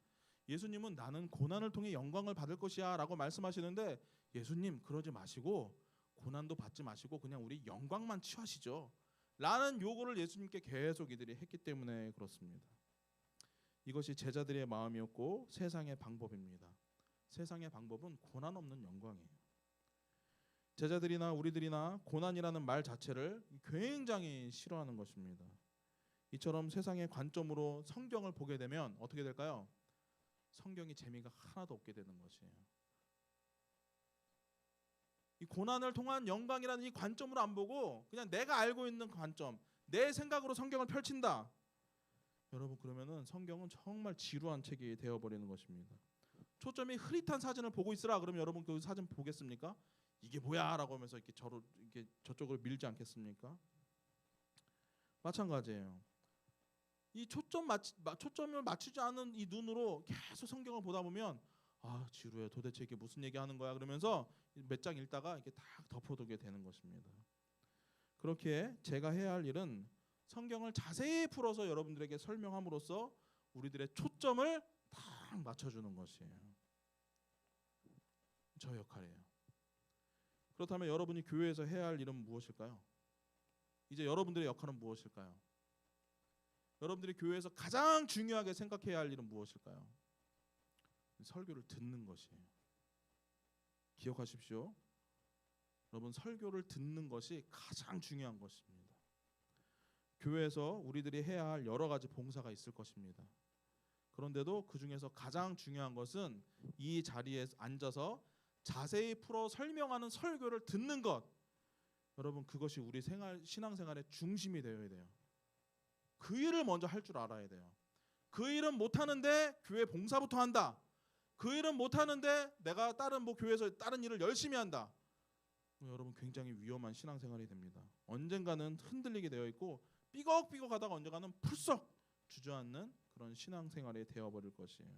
S2: 예수님은 나는 고난을 통해 영광을 받을 것이야 라고 말씀하시는데, 예수님 그러지 마시고 고난도 받지 마시고 그냥 우리 영광만 취하시죠 라는 요구를 예수님께 계속 이들이 했기 때문에 그렇습니다. 이것이 제자들의 마음이었고 세상의 방법입니다. 세상의 방법은 고난 없는 영광이에요. 제자들이나 우리들이나 고난이라는 말 자체를 굉장히 싫어하는 것입니다. 이처럼 세상의 관점으로 성경을 보게 되면 어떻게 될까요? 성경이 재미가 하나도 없게 되는 것이에요. 이 고난을 통한 영광이라는 이 관점으로 안 보고 그냥 내가 알고 있는 관점, 내 생각으로 성경을 펼친다. 여러분 그러면은 성경은 정말 지루한 책이 되어버리는 것입니다. 초점이 흐릿한 사진을 보고 있으라 그러면 여러분 그 사진 보겠습니까? 이게 뭐야라고 하면서 이렇게 저쪽을 밀지 않겠습니까? 마찬가지예요. 이 초점을 맞추지 않은 이 눈으로 계속 성경을 보다 보면 지루해. 도대체 이게 무슨 얘기하는 거야? 그러면서 몇 장 읽다가 이렇게 딱 덮어두게 되는 것입니다. 그렇게 제가 해야 할 일은 성경을 자세히 풀어서 여러분들에게 설명함으로써 우리들의 초점을 딱 맞춰주는 것이에요. 저 역할이에요. 그렇다면 여러분이 교회에서 해야 할 일은 무엇일까요? 이제 여러분들의 역할은 무엇일까요? 여러분들이 교회에서 가장 중요하게 생각해야 할 일은 무엇일까요? 설교를 듣는 것이에요. 기억하십시오. 여러분, 설교를 듣는 것이 가장 중요한 것입니다. 교회에서 우리들이 해야 할 여러 가지 봉사가 있을 것입니다. 그런데도 그 중에서 가장 중요한 것은 이 자리에 앉아서 자세히 풀어 설명하는 설교를 듣는 것. 여러분, 그것이 우리 신앙생활의 중심이 되어야 돼요. 그 일을 먼저 할 줄 알아야 돼요. 그 일은 못하는데 교회 봉사부터 한다. 그 일은 못하는데 내가 다른 교회에서 다른 일을 열심히 한다. 여러분, 굉장히 위험한 신앙생활이 됩니다. 언젠가는 흔들리게 되어 있고 삐걱삐걱 하다가 언젠가는 풀썩 주저앉는 그런 신앙생활이 되어버릴 것이에요.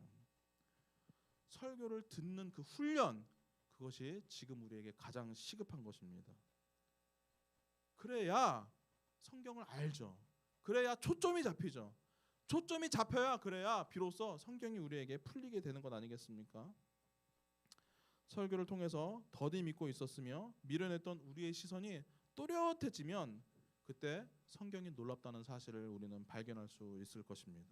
S2: 설교를 듣는 그 훈련, 그것이 지금 우리에게 가장 시급한 것입니다. 그래야 성경을 알죠. 그래야 초점이 잡히죠. 초점이 잡혀야 그래야 비로소 성경이 우리에게 풀리게 되는 것 아니겠습니까? 설교를 통해서 더디 믿고 있었으며 미련했던 우리의 시선이 또렷해지면 그때 성경이 놀랍다는 사실을 우리는 발견할 수 있을 것입니다.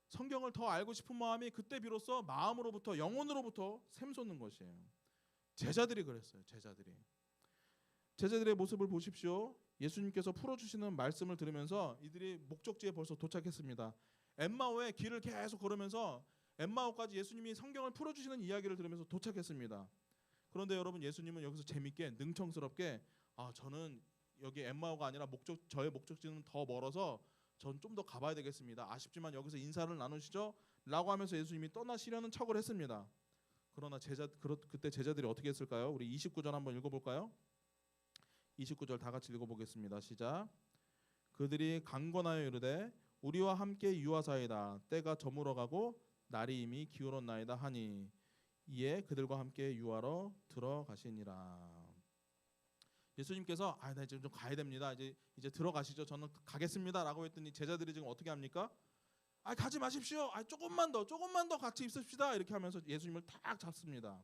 S2: 성경을 더 알고 싶은 마음이 그때 비로소 마음으로부터 영혼으로부터 샘솟는 것이에요. 제자들이 그랬어요. 제자들의 모습을 보십시오. 예수님께서 풀어주시는 말씀을 들으면서 이들이 목적지에 벌써 도착했습니다. 엠마오의 길을 계속 걸으면서 엠마오까지 예수님이 성경을 풀어주시는 이야기를 들으면서 도착했습니다. 그런데 여러분, 예수님은 여기서 재밌게 능청스럽게 저는 여기 엠마오가 아니라 저의 목적지는 더 멀어서 전 좀 더 가봐야 되겠습니다. 아쉽지만 여기서 인사를 나누시죠? 라고 하면서 예수님이 떠나시려는 척을 했습니다. 그러나 그때 제자들이 어떻게 했을까요? 우리 29절 한번 읽어볼까요? 29절 다 같이 읽어보겠습니다. 시작. 그들이 강권하여 이르되 우리와 함께 유하사이다. 때가 저물어가고 날이 이미 기울었나이다 하니 이에 그들과 함께 유하러 들어가시니라. 예수님께서 나 이제 좀 가야 됩니다. 이제 들어가시죠. 저는 가겠습니다라고 했더니 제자들이 지금 어떻게 합니까? 가지 마십시오. 조금만 더 같이 있읍시다. 이렇게 하면서 예수님을 탁 잡습니다.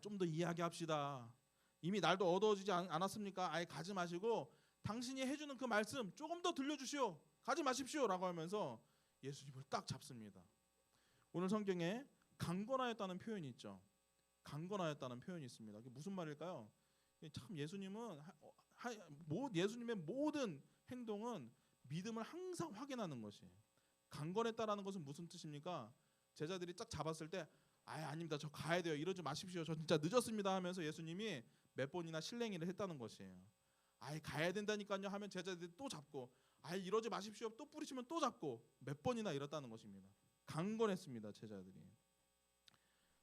S2: 좀 더 이야기합시다. 이미 날도 어두워지지 않았습니까? 아예 가지 마시고 당신이 해주는 그 말씀 조금 더 들려주시오. 가지 마십시오라고 하면서 예수님을 딱 잡습니다. 오늘 성경에 강권하였다는 표현이 있죠. 강권하였다는 표현이 있습니다. 그게 무슨 말일까요? 참 예수님은 예수님의 모든 행동은 믿음을 항상 확인하는 것이에요. 강권했다라는 것은 무슨 뜻입니까? 제자들이 딱 잡았을 때 아닙니다. 저 가야 돼요. 이러지 마십시오. 저 진짜 늦었습니다 하면서 예수님이 몇 번이나 실랭이를 했다는 것이에요. 가야 된다니까요 하면 제자들이 또 잡고 이러지 마십시오. 또 뿌리치면 또 잡고 몇 번이나 이랬다는 것입니다. 강권했습니다. 제자들이.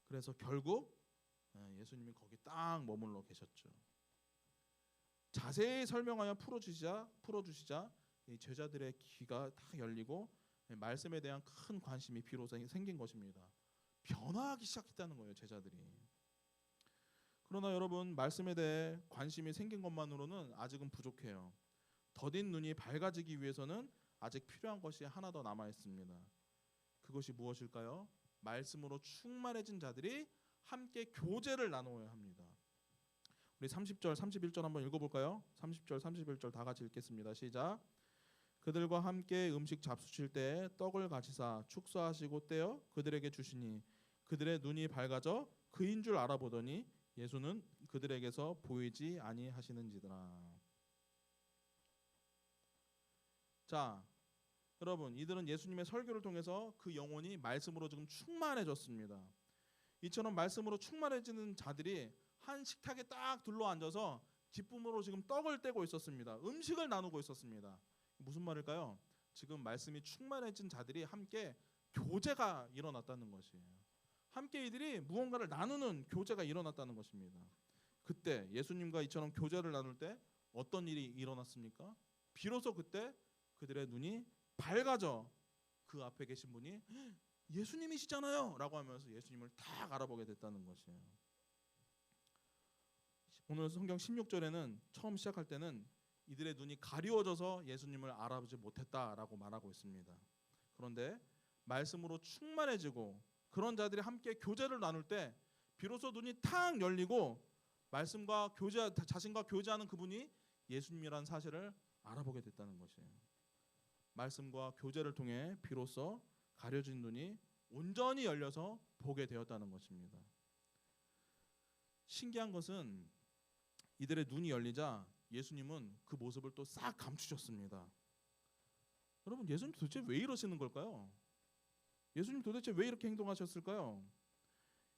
S2: 그래서 결국 예수님이 거기 딱 머물러 계셨죠. 자세히 설명하여 풀어주시자 이 제자들의 귀가 딱 열리고 말씀에 대한 큰 관심이 비로소 생긴 것입니다. 변화하기 시작했다는 거예요. 제자들이. 그러나 여러분, 말씀에 대해 관심이 생긴 것만으로는 아직은 부족해요. 더딘 눈이 밝아지기 위해서는 아직 필요한 것이 하나 더 남아 있습니다. 그것이 무엇일까요? 말씀으로 충만해진 자들이 함께 교제를 나누어야 합니다. 우리 30절, 31절 한번 읽어볼까요? 30절, 31절 다 같이 읽겠습니다. 시작. 그들과 함께 음식 잡수실 때 떡을 가지사 축사하시고 떼어 그들에게 주시니 그들의 눈이 밝아져 그인 줄 알아보더니 예수는 그들에게서 보이지 아니하시는지더라. 자, 여러분, 이들은 예수님의 설교를 통해서 그 영혼이 말씀으로 지금 충만해졌습니다. 이처럼 말씀으로 충만해지는 자들이 한 식탁에 딱 둘러앉아서 기쁨으로 지금 떡을 떼고 있었습니다. 음식을 나누고 있었습니다. 무슨 말일까요? 지금 말씀이 충만해진 자들이 함께 교제가 일어났다는 것이에요. 함께 이들이 무언가를 나누는 교제가 일어났다는 것입니다. 그때 예수님과 이처럼 교제를 나눌 때 어떤 일이 일어났습니까? 비로소 그때 그들의 눈이 밝아져 그 앞에 계신 분이 예수님이시잖아요 라고 하면서 예수님을 딱 알아보게 됐다는 것이에요. 오늘 성경 16절에는 처음 시작할 때는 이들의 눈이 가리워져서 예수님을 알아보지 못했다라고 말하고 있습니다. 그런데 말씀으로 충만해지고 그런 자들이 함께 교제를 나눌 때 비로소 눈이 탁 열리고 자신과 교제하는 그분이 예수님이란 사실을 알아보게 됐다는 것이에요. 말씀과 교제를 통해 비로소 가려진 눈이 온전히 열려서 보게 되었다는 것입니다. 신기한 것은 이들의 눈이 열리자 예수님은 그 모습을 또 싹 감추셨습니다. 여러분, 예수님 도대체 왜 이러시는 걸까요? 예수님 도대체 왜 이렇게 행동하셨을까요?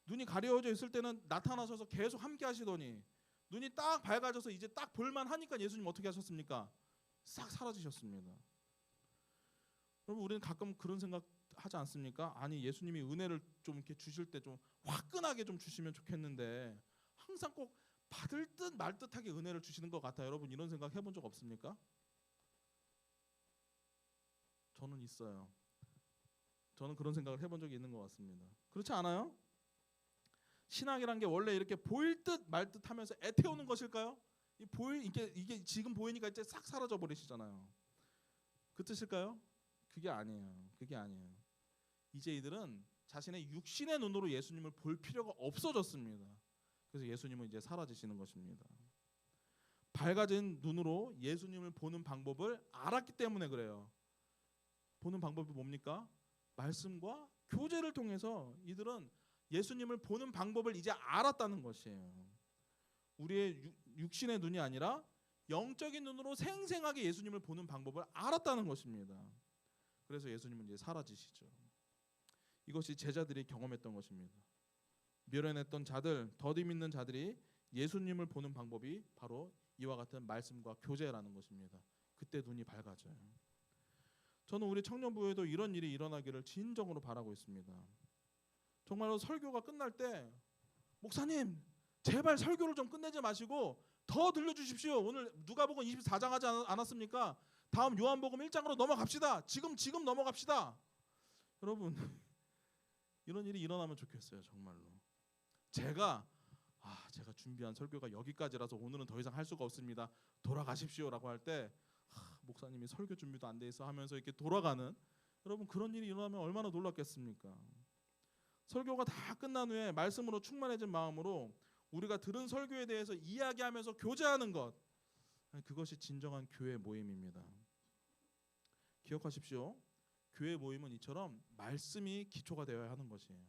S2: 눈이 가려져 있을 때는 나타나셔서 계속 함께 하시더니 눈이 딱 밝아져서 이제 딱 볼만 하니까 예수님 어떻게 하셨습니까? 싹 사라지셨습니다. 여러분, 우리는 가끔 그런 생각 하지 않습니까? 아니, 예수님이 은혜를 좀 이렇게 주실 때 좀 화끈하게 좀 주시면 좋겠는데 항상 꼭 받을 듯 말 듯하게 은혜를 주시는 것 같아요. 여러분, 이런 생각 해본 적 없습니까? 저는 있어요. 저는 그런 생각을 해본 적이 있는 것 같습니다. 그렇지 않아요? 신앙이란 게 원래 이렇게 보일 듯 말 듯 하면서 애태우는 것일까요? 이게 지금 보이니까 이제 싹 사라져 버리시잖아요. 그 뜻일까요? 그게 아니에요. 그게 아니에요. 이제 이들은 자신의 육신의 눈으로 예수님을 볼 필요가 없어졌습니다. 그래서 예수님은 이제 사라지시는 것입니다. 밝아진 눈으로 예수님을 보는 방법을 알았기 때문에 그래요. 보는 방법이 뭡니까? 말씀과 교제를 통해서 이들은 예수님을 보는 방법을 이제 알았다는 것이에요. 우리의 육신의 눈이 아니라 영적인 눈으로 생생하게 예수님을 보는 방법을 알았다는 것입니다. 그래서 예수님은 이제 사라지시죠. 이것이 제자들이 경험했던 것입니다. 멸해냈던 자들, 더디 믿는 자들이 예수님을 보는 방법이 바로 이와 같은 말씀과 교제라는 것입니다. 그때 눈이 밝아져요. 저는 우리 청년부에도 이런 일이 일어나기를 진정으로 바라고 있습니다. 정말로 설교가 끝날 때 목사님 제발 설교를 좀 끝내지 마시고 더 들려주십시오. 오늘 누가복음 24장 하지 않았습니까? 다음 요한복음 1장으로 넘어갑시다. 지금 넘어갑시다. 여러분, 이런 일이 일어나면 좋겠어요. 정말로. 제가 준비한 설교가 여기까지라서 오늘은 더 이상 할 수가 없습니다. 돌아가십시오라고 할 때 목사님이 설교 준비도 안 돼 있어 하면서 이렇게 돌아가는, 여러분, 그런 일이 일어나면 얼마나 놀랐겠습니까? 설교가 다 끝난 후에 말씀으로 충만해진 마음으로 우리가 들은 설교에 대해서 이야기하면서 교제하는 것, 그것이 진정한 교회 모임입니다. 기억하십시오. 교회 모임은 이처럼 말씀이 기초가 되어야 하는 것이에요.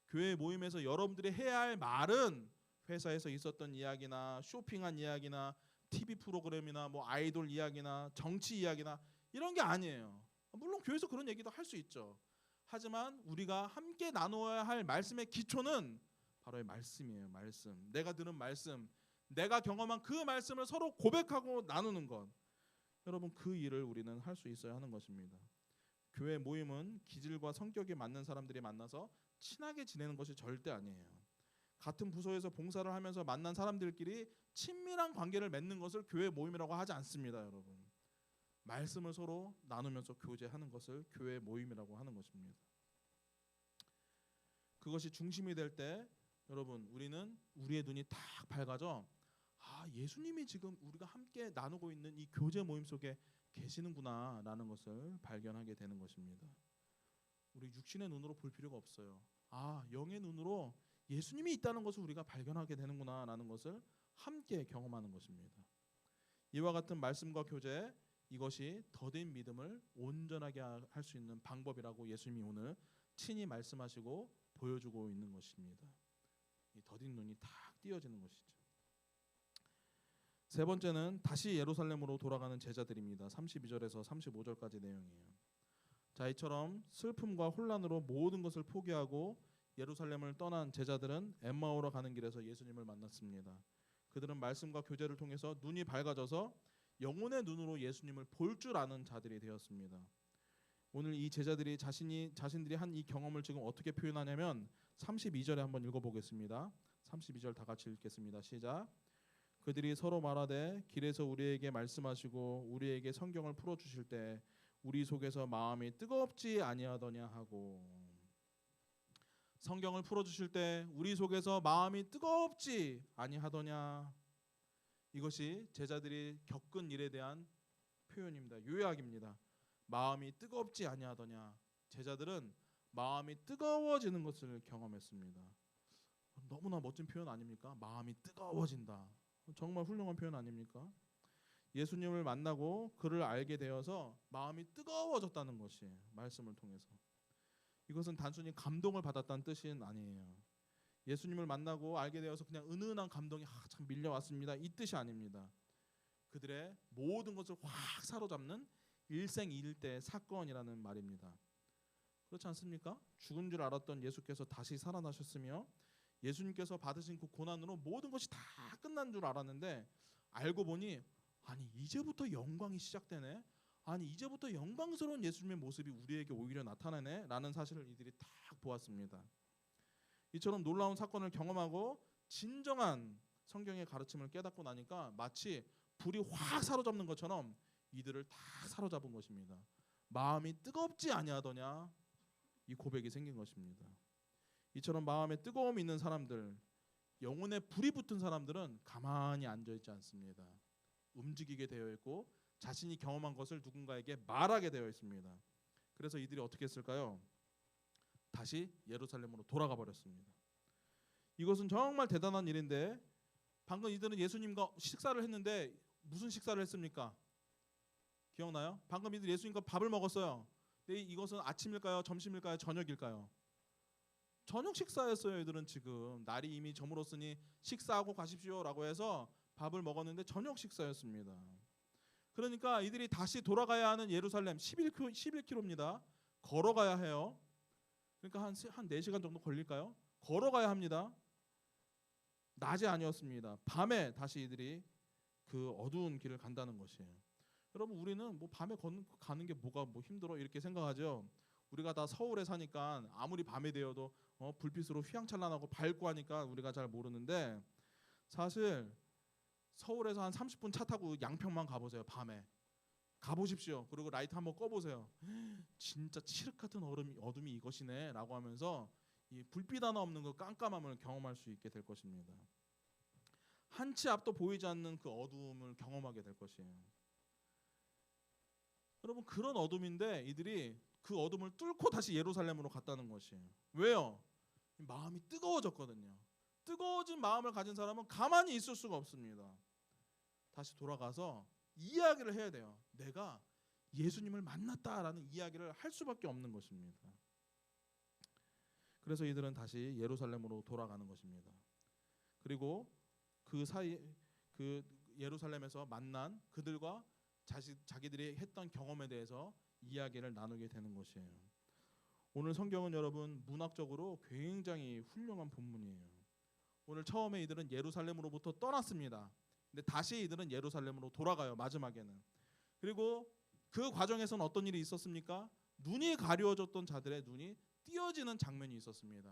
S2: 교회 모임에서 여러분들이 해야 할 말은 회사에서 있었던 이야기나 쇼핑한 이야기나 TV 프로그램이나 뭐 아이돌 이야기나 정치 이야기나 이런 게 아니에요. 물론 교회에서 그런 얘기도 할 수 있죠. 하지만 우리가 함께 나누어야 할 말씀의 기초는 바로 이 말씀이에요. 말씀. 내가 들은 말씀, 내가 경험한 그 말씀을 서로 고백하고 나누는 것. 여러분, 그 일을 우리는 할 수 있어야 하는 것입니다. 교회 모임은 기질과 성격이 맞는 사람들이 만나서 친하게 지내는 것이 절대 아니에요. 같은 부서에서 봉사를 하면서 만난 사람들끼리 친밀한 관계를 맺는 것을 교회 모임이라고 하지 않습니다, 여러분. 말씀을 서로 나누면서 교제하는 것을 교회 모임이라고 하는 것입니다. 그것이 중심이 될 때 여러분, 우리는 우리의 눈이 딱 밝아져 예수님이 지금 우리가 함께 나누고 있는 이 교제 모임 속에 계시는구나 라는 것을 발견하게 되는 것입니다. 우리 육신의 눈으로 볼 필요가 없어요. 영의 눈으로 예수님이 있다는 것을 우리가 발견하게 되는구나 라는 것을 함께 경험하는 것입니다. 이와 같은 말씀과 교제, 이것이 더딘 믿음을 온전하게 할 수 있는 방법이라고 예수님이 오늘 친히 말씀하시고 보여주고 있는 것입니다. 이 더딘 눈이 탁 띄어지는 것이죠. 세 번째는 다시 예루살렘으로 돌아가는 제자들입니다. 32절에서 35절까지 내용이에요. 자, 이처럼 슬픔과 혼란으로 모든 것을 포기하고 예루살렘을 떠난 제자들은 엠마오로 가는 길에서 예수님을 만났습니다. 그들은 말씀과 교제를 통해서 눈이 밝아져서 영혼의 눈으로 예수님을 볼 줄 아는 자들이 되었습니다. 오늘 이 제자들이 자신들이 한 이 경험을 지금 어떻게 표현하냐면 32절에 한번 읽어보겠습니다. 32절 다 같이 읽겠습니다. 시작. 그들이 서로 말하되 길에서 우리에게 말씀하시고 우리에게 성경을 풀어주실 때 우리 속에서 마음이 뜨겁지 아니하더냐 하고. 성경을 풀어주실 때 우리 속에서 마음이 뜨겁지 아니하더냐. 이것이 제자들이 겪은 일에 대한 표현입니다. 요약입니다. 마음이 뜨겁지 아니하더냐. 제자들은 마음이 뜨거워지는 것을 경험했습니다. 너무나 멋진 표현 아닙니까? 마음이 뜨거워진다. 정말 훌륭한 표현 아닙니까? 예수님을 만나고 그를 알게 되어서 마음이 뜨거워졌다는 것이 말씀을 통해서. 이것은 단순히 감동을 받았다는 뜻은 아니에요. 예수님을 만나고 알게 되어서 그냥 은은한 감동이 참 밀려왔습니다, 이 뜻이 아닙니다. 그들의 모든 것을 확 사로잡는 일생일대 사건이라는 말입니다. 그렇지 않습니까? 죽은 줄 알았던 예수께서 다시 살아나셨으며 예수님께서 받으신 그 고난으로 모든 것이 다 끝난 줄 알았는데 알고 보니 아니 이제부터 영광이 시작되네, 아니 이제부터 영광스러운 예수님의 모습이 우리에게 오히려 나타나네 라는 사실을 이들이 딱 보았습니다. 이처럼 놀라운 사건을 경험하고 진정한 성경의 가르침을 깨닫고 나니까 마치 불이 확 사로잡는 것처럼 이들을 다 사로잡은 것입니다. 마음이 뜨겁지 아니하더냐, 이 고백이 생긴 것입니다. 이처럼 마음에 뜨거움이 있는 사람들, 영혼에 불이 붙은 사람들은 가만히 앉아있지 않습니다. 움직이게 되어 있고 자신이 경험한 것을 누군가에게 말하게 되어 있습니다. 그래서 이들이 어떻게 했을까요? 다시 예루살렘으로 돌아가 버렸습니다. 이것은 정말 대단한 일인데, 방금 이들은 예수님과 식사를 했는데 무슨 식사를 했습니까? 기억나요? 방금 이들 예수님과 밥을 먹었어요. 근데 이것은 아침일까요? 점심일까요? 저녁일까요? 저녁 식사였어요. 이들은 지금 날이 이미 저물었으니 식사하고 가십시오라고 해서 밥을 먹었는데 저녁 식사였습니다. 그러니까 이들이 다시 돌아가야 하는 예루살렘 11km입니다. 걸어가야 해요. 그러니까 한 4시간 정도 걸릴까요? 걸어가야 합니다. 낮이 아니었습니다. 밤에 다시 이들이 그 어두운 길을 간다는 것이에요. 여러분, 우리는 뭐 밤에 가는 게 뭐가 뭐 힘들어 이렇게 생각하죠. 우리가 다 서울에 사니까 아무리 밤이 되어도 불빛으로 휘황찬란하고 밝고 하니까 우리가 잘 모르는데, 사실 서울에서 한 30분 차 타고 양평만 가보세요. 밤에 가보십시오. 그리고 라이트 한번 꺼보세요. 진짜 칠흑 같은 어둠이 이것이네 라고 하면서 이 불빛 하나 없는 그 깜깜함을 경험할 수 있게 될 것입니다. 한치 앞도 보이지 않는 그 어둠을 경험하게 될 것이에요. 여러분, 그런 어둠인데 이들이 그 어둠을 뚫고 다시 예루살렘으로 갔다는 것이에요. 왜요? 마음이 뜨거워졌거든요. 뜨거워진 마음을 가진 사람은 가만히 있을 수가 없습니다. 다시 돌아가서 이야기를 해야 돼요. 내가 예수님을 만났다라는 이야기를 할 수밖에 없는 것입니다. 그래서 이들은 다시 예루살렘으로 돌아가는 것입니다. 그리고 그 사이 그 예루살렘에서 만난 그들과 자기들이 했던 경험에 대해서 이야기를 나누게 되는 것이에요. 오늘 성경은 여러분 문학적으로 굉장히 훌륭한 본문이에요. 오늘 처음에 이들은 예루살렘으로부터 떠났습니다. 근데 다시 이들은 예루살렘으로 돌아가요. 마지막에는. 그리고 그 과정에서는 어떤 일이 있었습니까? 눈이 가려워졌던 자들의 눈이 띄어지는 장면이 있었습니다.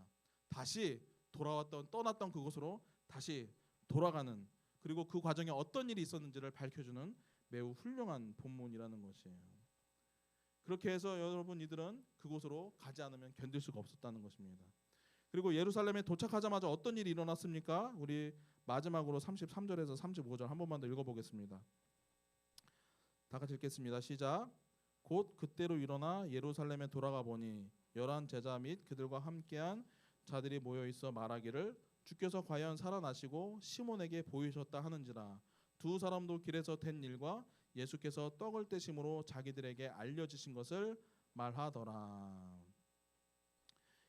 S2: 다시 떠났던 그곳으로 다시 돌아가는, 그리고 그 과정에 어떤 일이 있었는지를 밝혀주는 매우 훌륭한 본문이라는 것이에요. 그렇게 해서 여러분, 이들은 그곳으로 가지 않으면 견딜 수가 없었다는 것입니다. 그리고 예루살렘에 도착하자마자 어떤 일이 일어났습니까? 우리 마지막으로 33절에서 35절 한 번만 더 읽어보겠습니다. 다 같이 읽겠습니다. 시작. 곧 그때로 일어나 예루살렘에 돌아가 보니 11 제자 및 그들과 함께한 자들이 모여 있어 말하기를 주께서 과연 살아나시고 시몬에게 보이셨다 하는지라. 두 사람도 길에서 된 일과 예수께서 떡을 떼심으로 자기들에게 알려주신 것을 말하더라.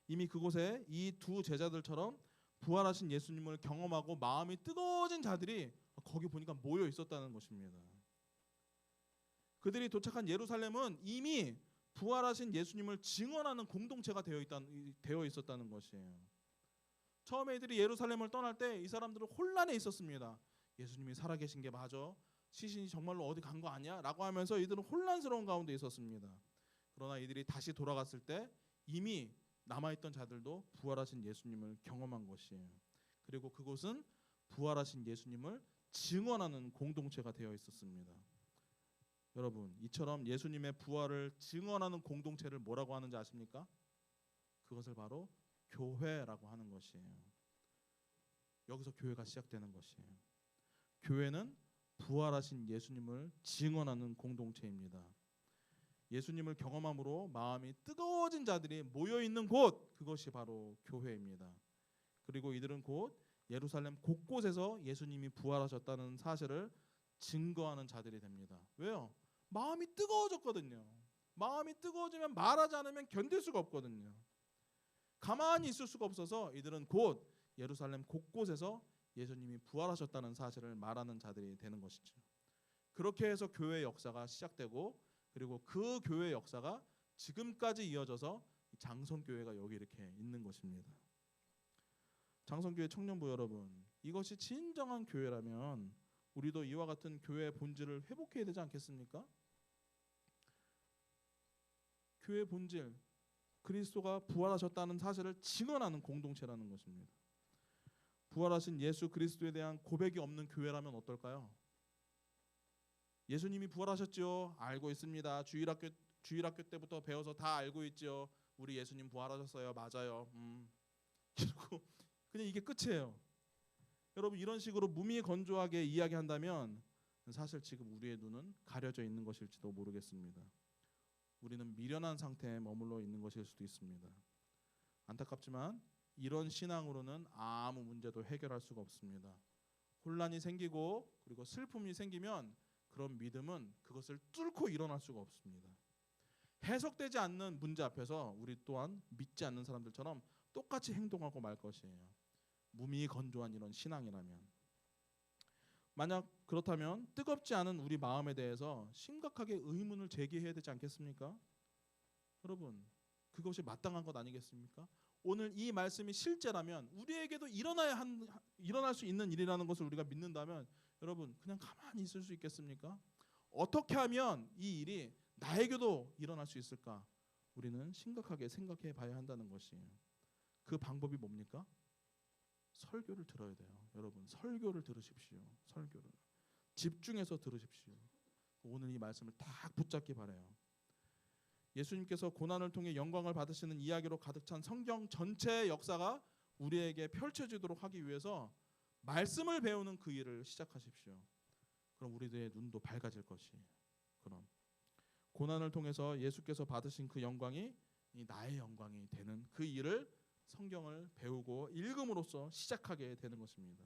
S2: 이미 그곳에 이 두 제자들처럼 부활하신 예수님을 경험하고 마음이 뜨거워진 자들이 거기 보니까 모여 있었다는 것입니다. 그들이 도착한 예루살렘은 이미 부활하신 예수님을 증언하는 공동체가 되어 있었다는 것이에요. 처음에 이들이 예루살렘을 떠날 때 이 사람들은 혼란에 있었습니다. 예수님이 살아계신 게 맞아? 시신이 정말로 어디 간 거 아니야? 라고 하면서 이들은 혼란스러운 가운데 있었습니다. 그러나 이들이 다시 돌아갔을 때 이미 남아있던 자들도 부활하신 예수님을 경험한 것이에요. 그리고 그곳은 부활하신 예수님을 증언하는 공동체가 되어 있었습니다. 여러분, 이처럼 예수님의 부활을 증언하는 공동체를 뭐라고 하는지 아십니까? 그것을 바로 교회라고 하는 것이에요. 여기서 교회가 시작되는 것이에요. 교회는 부활하신 예수님을 증언하는 공동체입니다. 예수님을 경험함으로 마음이 뜨거워진 자들이 모여 있는 곳, 그것이 바로 교회입니다. 그리고 이들은 곧 예루살렘 곳곳에서 예수님이 부활하셨다는 사실을 증거하는 자들이 됩니다. 왜요? 마음이 뜨거워졌거든요. 마음이 뜨거워지면 말하지 않으면 견딜 수가 없거든요. 가만히 있을 수가 없어서 이들은 곧 예루살렘 곳곳에서 예수님이 부활하셨다는 사실을 말하는 자들이 되는 것이죠. 그렇게 해서 교회의 역사가 시작되고, 그리고 그 교회의 역사가 지금까지 이어져서 장성교회가 여기 이렇게 있는 것입니다. 장성교회 청년부 여러분, 이것이 진정한 교회라면 우리도 이와 같은 교회의 본질을 회복해야 되지 않겠습니까? 교회의 본질, 그리스도가 부활하셨다는 사실을 증언하는 공동체라는 것입니다. 부활하신 예수 그리스도에 대한 고백이 없는 교회라면 어떨까요? 예수님이 부활하셨죠. 알고 있습니다. 주일학교 때부터 배워서 다 알고 있죠. 우리 예수님 부활하셨어요. 맞아요. 그리고 그냥 이게 끝이에요. 여러분, 이런 식으로 무미건조하게 이야기한다면 사실 지금 우리의 눈은 가려져 있는 것일지도 모르겠습니다. 우리는 미련한 상태에 머물러 있는 것일 수도 있습니다. 안타깝지만 이런 신앙으로는 아무 문제도 해결할 수가 없습니다. 혼란이 생기고 그리고 슬픔이 생기면 그런 믿음은 그것을 뚫고 일어날 수가 없습니다. 해석되지 않는 문제 앞에서 우리 또한 믿지 않는 사람들처럼 똑같이 행동하고 말 것이에요. 무미건조한 이런 신앙이라면. 만약 그렇다면 뜨겁지 않은 우리 마음에 대해서 심각하게 의문을 제기해야 되지 않겠습니까? 여러분, 그것이 마땅한 것 아니겠습니까? 오늘 이 말씀이 실제라면 우리에게도 일어날 수 있는 일이라는 것을 우리가 믿는다면 여러분, 그냥 가만히 있을 수 있겠습니까? 어떻게 하면 이 일이 나에게도 일어날 수 있을까? 우리는 심각하게 생각해 봐야 한다는 것이에요. 그 방법이 뭡니까? 설교를 들어야 돼요. 여러분, 설교를 들으십시오. 설교를 집중해서 들으십시오. 오늘 이 말씀을 딱 붙잡기 바라요. 예수님께서 고난을 통해 영광을 받으시는 이야기로 가득 찬 성경 전체의 역사가 우리에게 펼쳐지도록 하기 위해서 말씀을 배우는 그 일을 시작하십시오. 그럼 우리들의 눈도 밝아질 것이에요. 그럼 고난을 통해서 예수께서 받으신 그 영광이 나의 영광이 되는 그 일을 성경을 배우고 읽음으로써 시작하게 되는 것입니다.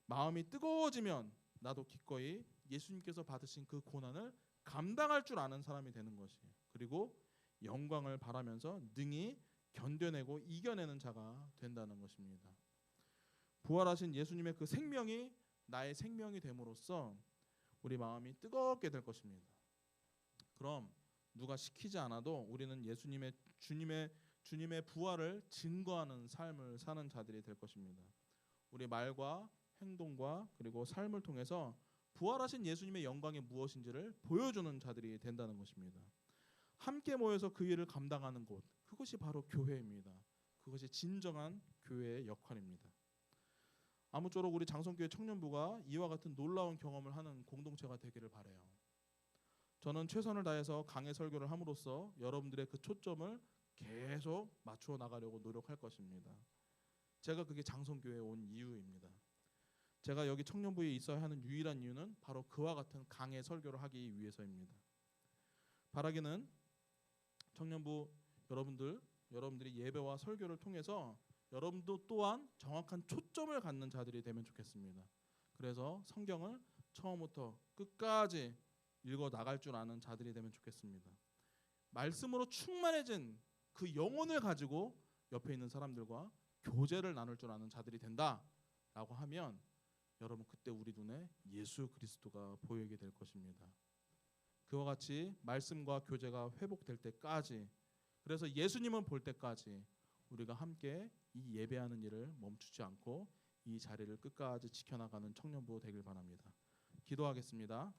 S2: 마음이 뜨거워지면 나도 기꺼이 예수님께서 받으신 그 고난을 감당할 줄 아는 사람이 되는 것이에요. 그리고 영광을 바라면서 능히 견뎌내고 이겨내는 자가 된다는 것입니다. 부활하신 예수님의 그 생명이 나의 생명이 됨으로써 우리 마음이 뜨겁게 될 것입니다. 그럼 누가 시키지 않아도 우리는 주님의 부활을 증거하는 삶을 사는 자들이 될 것입니다. 우리 말과 행동과 그리고 삶을 통해서 부활하신 예수님의 영광이 무엇인지를 보여주는 자들이 된다는 것입니다. 함께 모여서 그 일을 감당하는 곳, 그것이 바로 교회입니다. 그것이 진정한 교회의 역할입니다. 아무쪼록 우리 장성교회 청년부가 이와 같은 놀라운 경험을 하는 공동체가 되기를 바라요. 저는 최선을 다해서 강해 설교를 함으로써 여러분들의 그 초점을 계속 맞추어 나가려고 노력할 것입니다. 제가 그게 장성교회에 온 이유입니다. 제가 여기 청년부에 있어야 하는 유일한 이유는 바로 그와 같은 강해 설교를 하기 위해서입니다. 바라기는 청년부 여러분들이 예배와 설교를 통해서 여러분도 또한 정확한 초점을 갖는 자들이 되면 좋겠습니다. 그래서 성경을 처음부터 끝까지 읽어 나갈 줄 아는 자들이 되면 좋겠습니다. 말씀으로 충만해진 그 영혼을 가지고 옆에 있는 사람들과 교제를 나눌 줄 아는 자들이 된다라고 하면 여러분, 그때 우리 눈에 예수 그리스도가 보이게 될 것입니다. 그와 같이 말씀과 교제가 회복될 때까지, 그래서 예수님을 볼 때까지 우리가 함께 이 예배하는 일을 멈추지 않고 이 자리를 끝까지 지켜나가는 청년부 되길 바랍니다. 기도하겠습니다.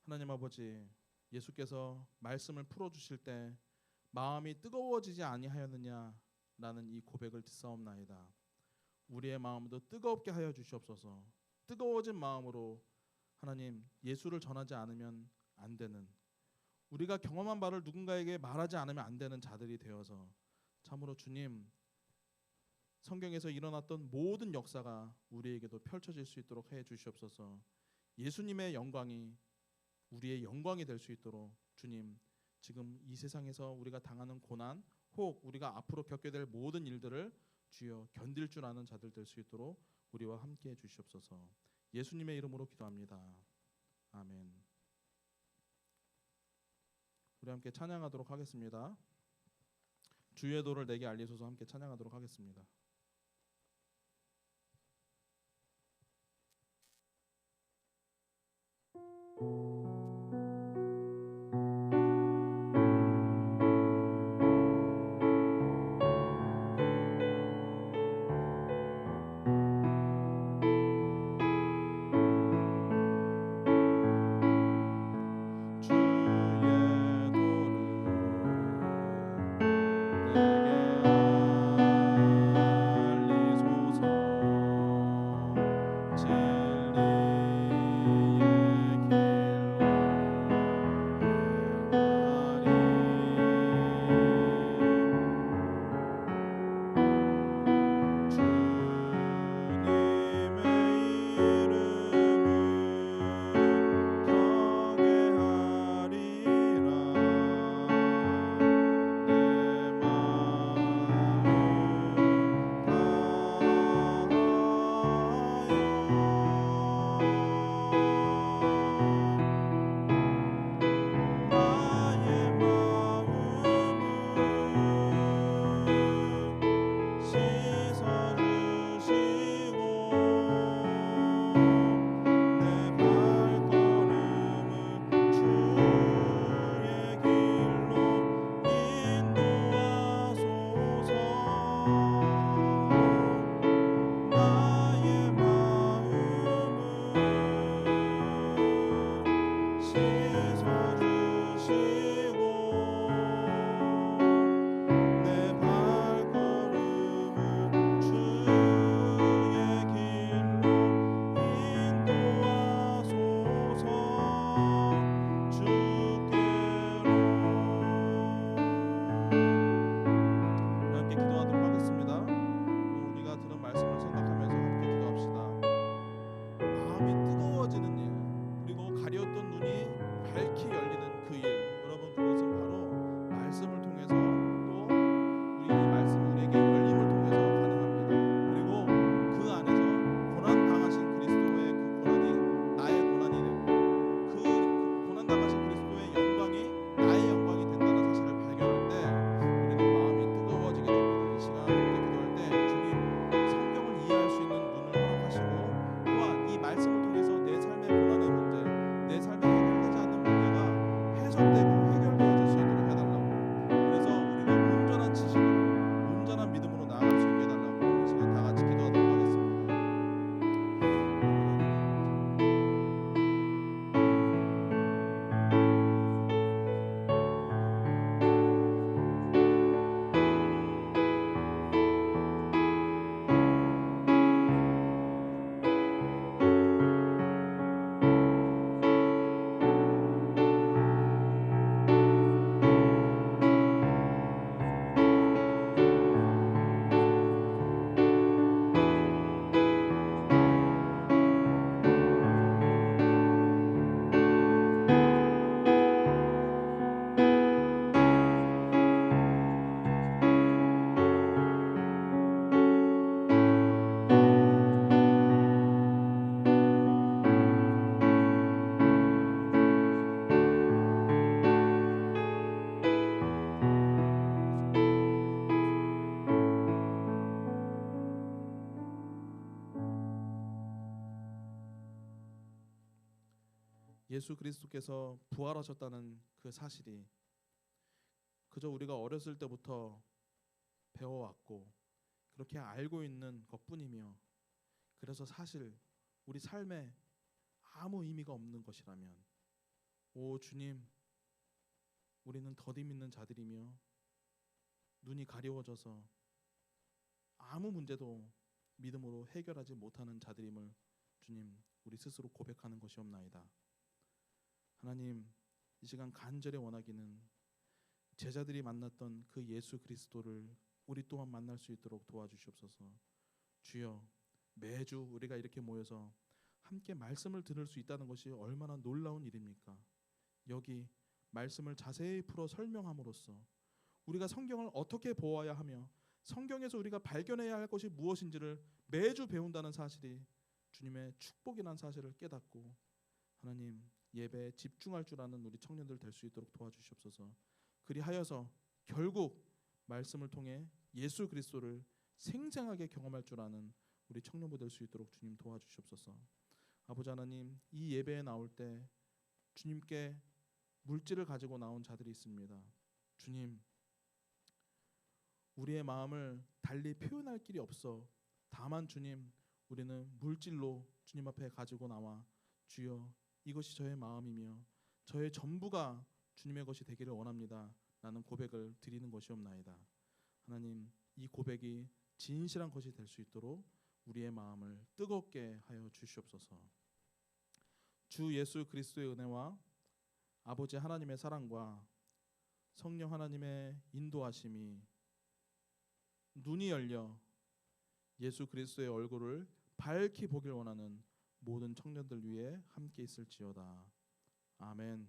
S2: 하나님 아버지, 예수께서 말씀을 풀어주실 때 마음이 뜨거워지지 아니하였느냐라는 이 고백을 듣사옵나이다. 우리의 마음도 뜨겁게 하여 주시옵소서. 뜨거워진 마음으로 하나님, 예수를 전하지 않으면 안 되는, 우리가 경험한 바를 누군가에게 말하지 않으면 안 되는 자들이 되어서 참으로 주님, 성경에서 일어났던 모든 역사가 우리에게도 펼쳐질 수 있도록 해 주시옵소서. 예수님의 영광이 우리의 영광이 될 수 있도록 주님, 지금 이 세상에서 우리가 당하는 고난, 혹 우리가 앞으로 겪게 될 모든 일들을 주여 견딜 줄 아는 자들 될 수 있도록 우리와 함께 해 주시옵소서. 예수님의 이름으로 기도합니다. 아멘. 우리 함께 찬양하도록 하겠습니다. 주의 도를 내게 알리소서 함께 찬양하도록 하겠습니다. 예수 그리스도께서 부활하셨다는 그 사실이 그저 우리가 어렸을 때부터 배워왔고 그렇게 알고 있는 것뿐이며, 그래서 사실 우리 삶에 아무 의미가 없는 것이라면, 오 주님, 우리는 더디 믿는 자들이며 눈이 가려워져서 아무 문제도 믿음으로 해결하지 못하는 자들임을 주님, 우리 스스로 고백하는 것이옵나이다. 하나님, 이 시간 간절히 원하기는 제자들이 만났던 그 예수 그리스도를 우리 또한 만날 수 있도록 도와주시옵소서. 주여, 매주 우리가 이렇게 모여서 함께 말씀을 들을 수 있다는 것이 얼마나 놀라운 일입니까? 여기 말씀을 자세히 풀어 설명함으로써 우리가 성경을 어떻게 보아야 하며 성경에서 우리가 발견해야 할 것이 무엇인지를 매주 배운다는 사실이 주님의 축복이라는 사실을 깨닫고 하나님 예배에 집중할 줄 아는 우리 청년들 될 수 있도록 도와주시옵소서. 그리하여서 결국 말씀을 통해 예수 그리스도를 생생하게 경험할 줄 아는 우리 청년부 될 수 있도록 주님 도와주시옵소서. 아버지 하나님, 이 예배에 나올 때 주님께 물질을 가지고 나온 자들이 있습니다. 주님, 우리의 마음을 달리 표현할 길이 없어. 다만 주님, 우리는 물질로 주님 앞에 가지고 나와 주여 이것이 저의 마음이며 저의 전부가 주님의 것이 되기를 원합니다. 라는 고백을 드리는 것이옵나이다. 하나님, 이 고백이 진실한 것이 될 수 있도록 우리의 마음을 뜨겁게 하여 주시옵소서. 주 예수 그리스도의 은혜와 아버지 하나님의 사랑과 성령 하나님의 인도하심이 눈이 열려 예수 그리스도의 얼굴을 밝히 보길 원하는 모든 청년들 위해 함께 있을지어다. 아멘.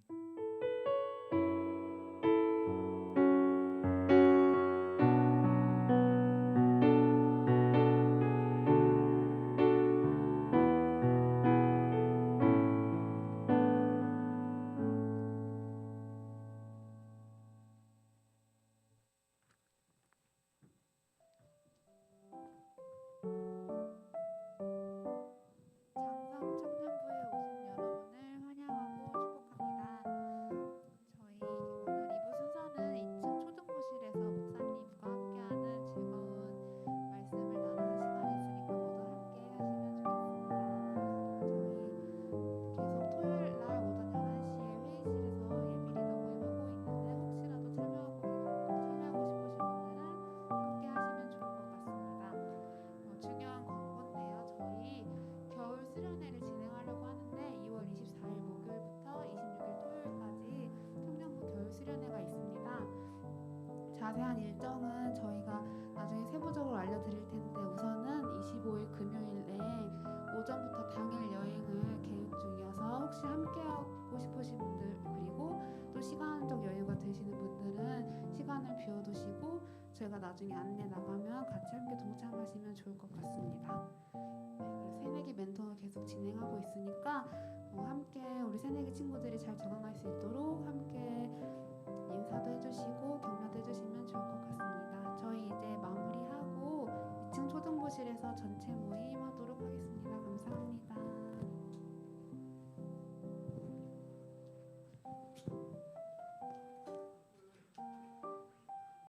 S3: 자세한 일정은 저희가 나중에 세부적으로 알려드릴 텐데 우선은 25일 금요일에 오전부터 당일 여행을 계획 중이어서 혹시 함께하고 싶으신 분들 그리고 또 시간적 여유가 되시는 분들은 시간을 비워두시고 저희가 나중에 안내 나가면 같이 함께 동참하시면 좋을 것 같습니다. 네, 그리고 새내기 멘토를 계속 진행하고 있으니까 함께 우리 새내기 친구들이 잘 적응할 수 있도록 함께 인사도 해주시고 격려도 해주시면 좋을 것 같습니다. 저희 이제 마무리하고 2층 초등부실에서 전체 모임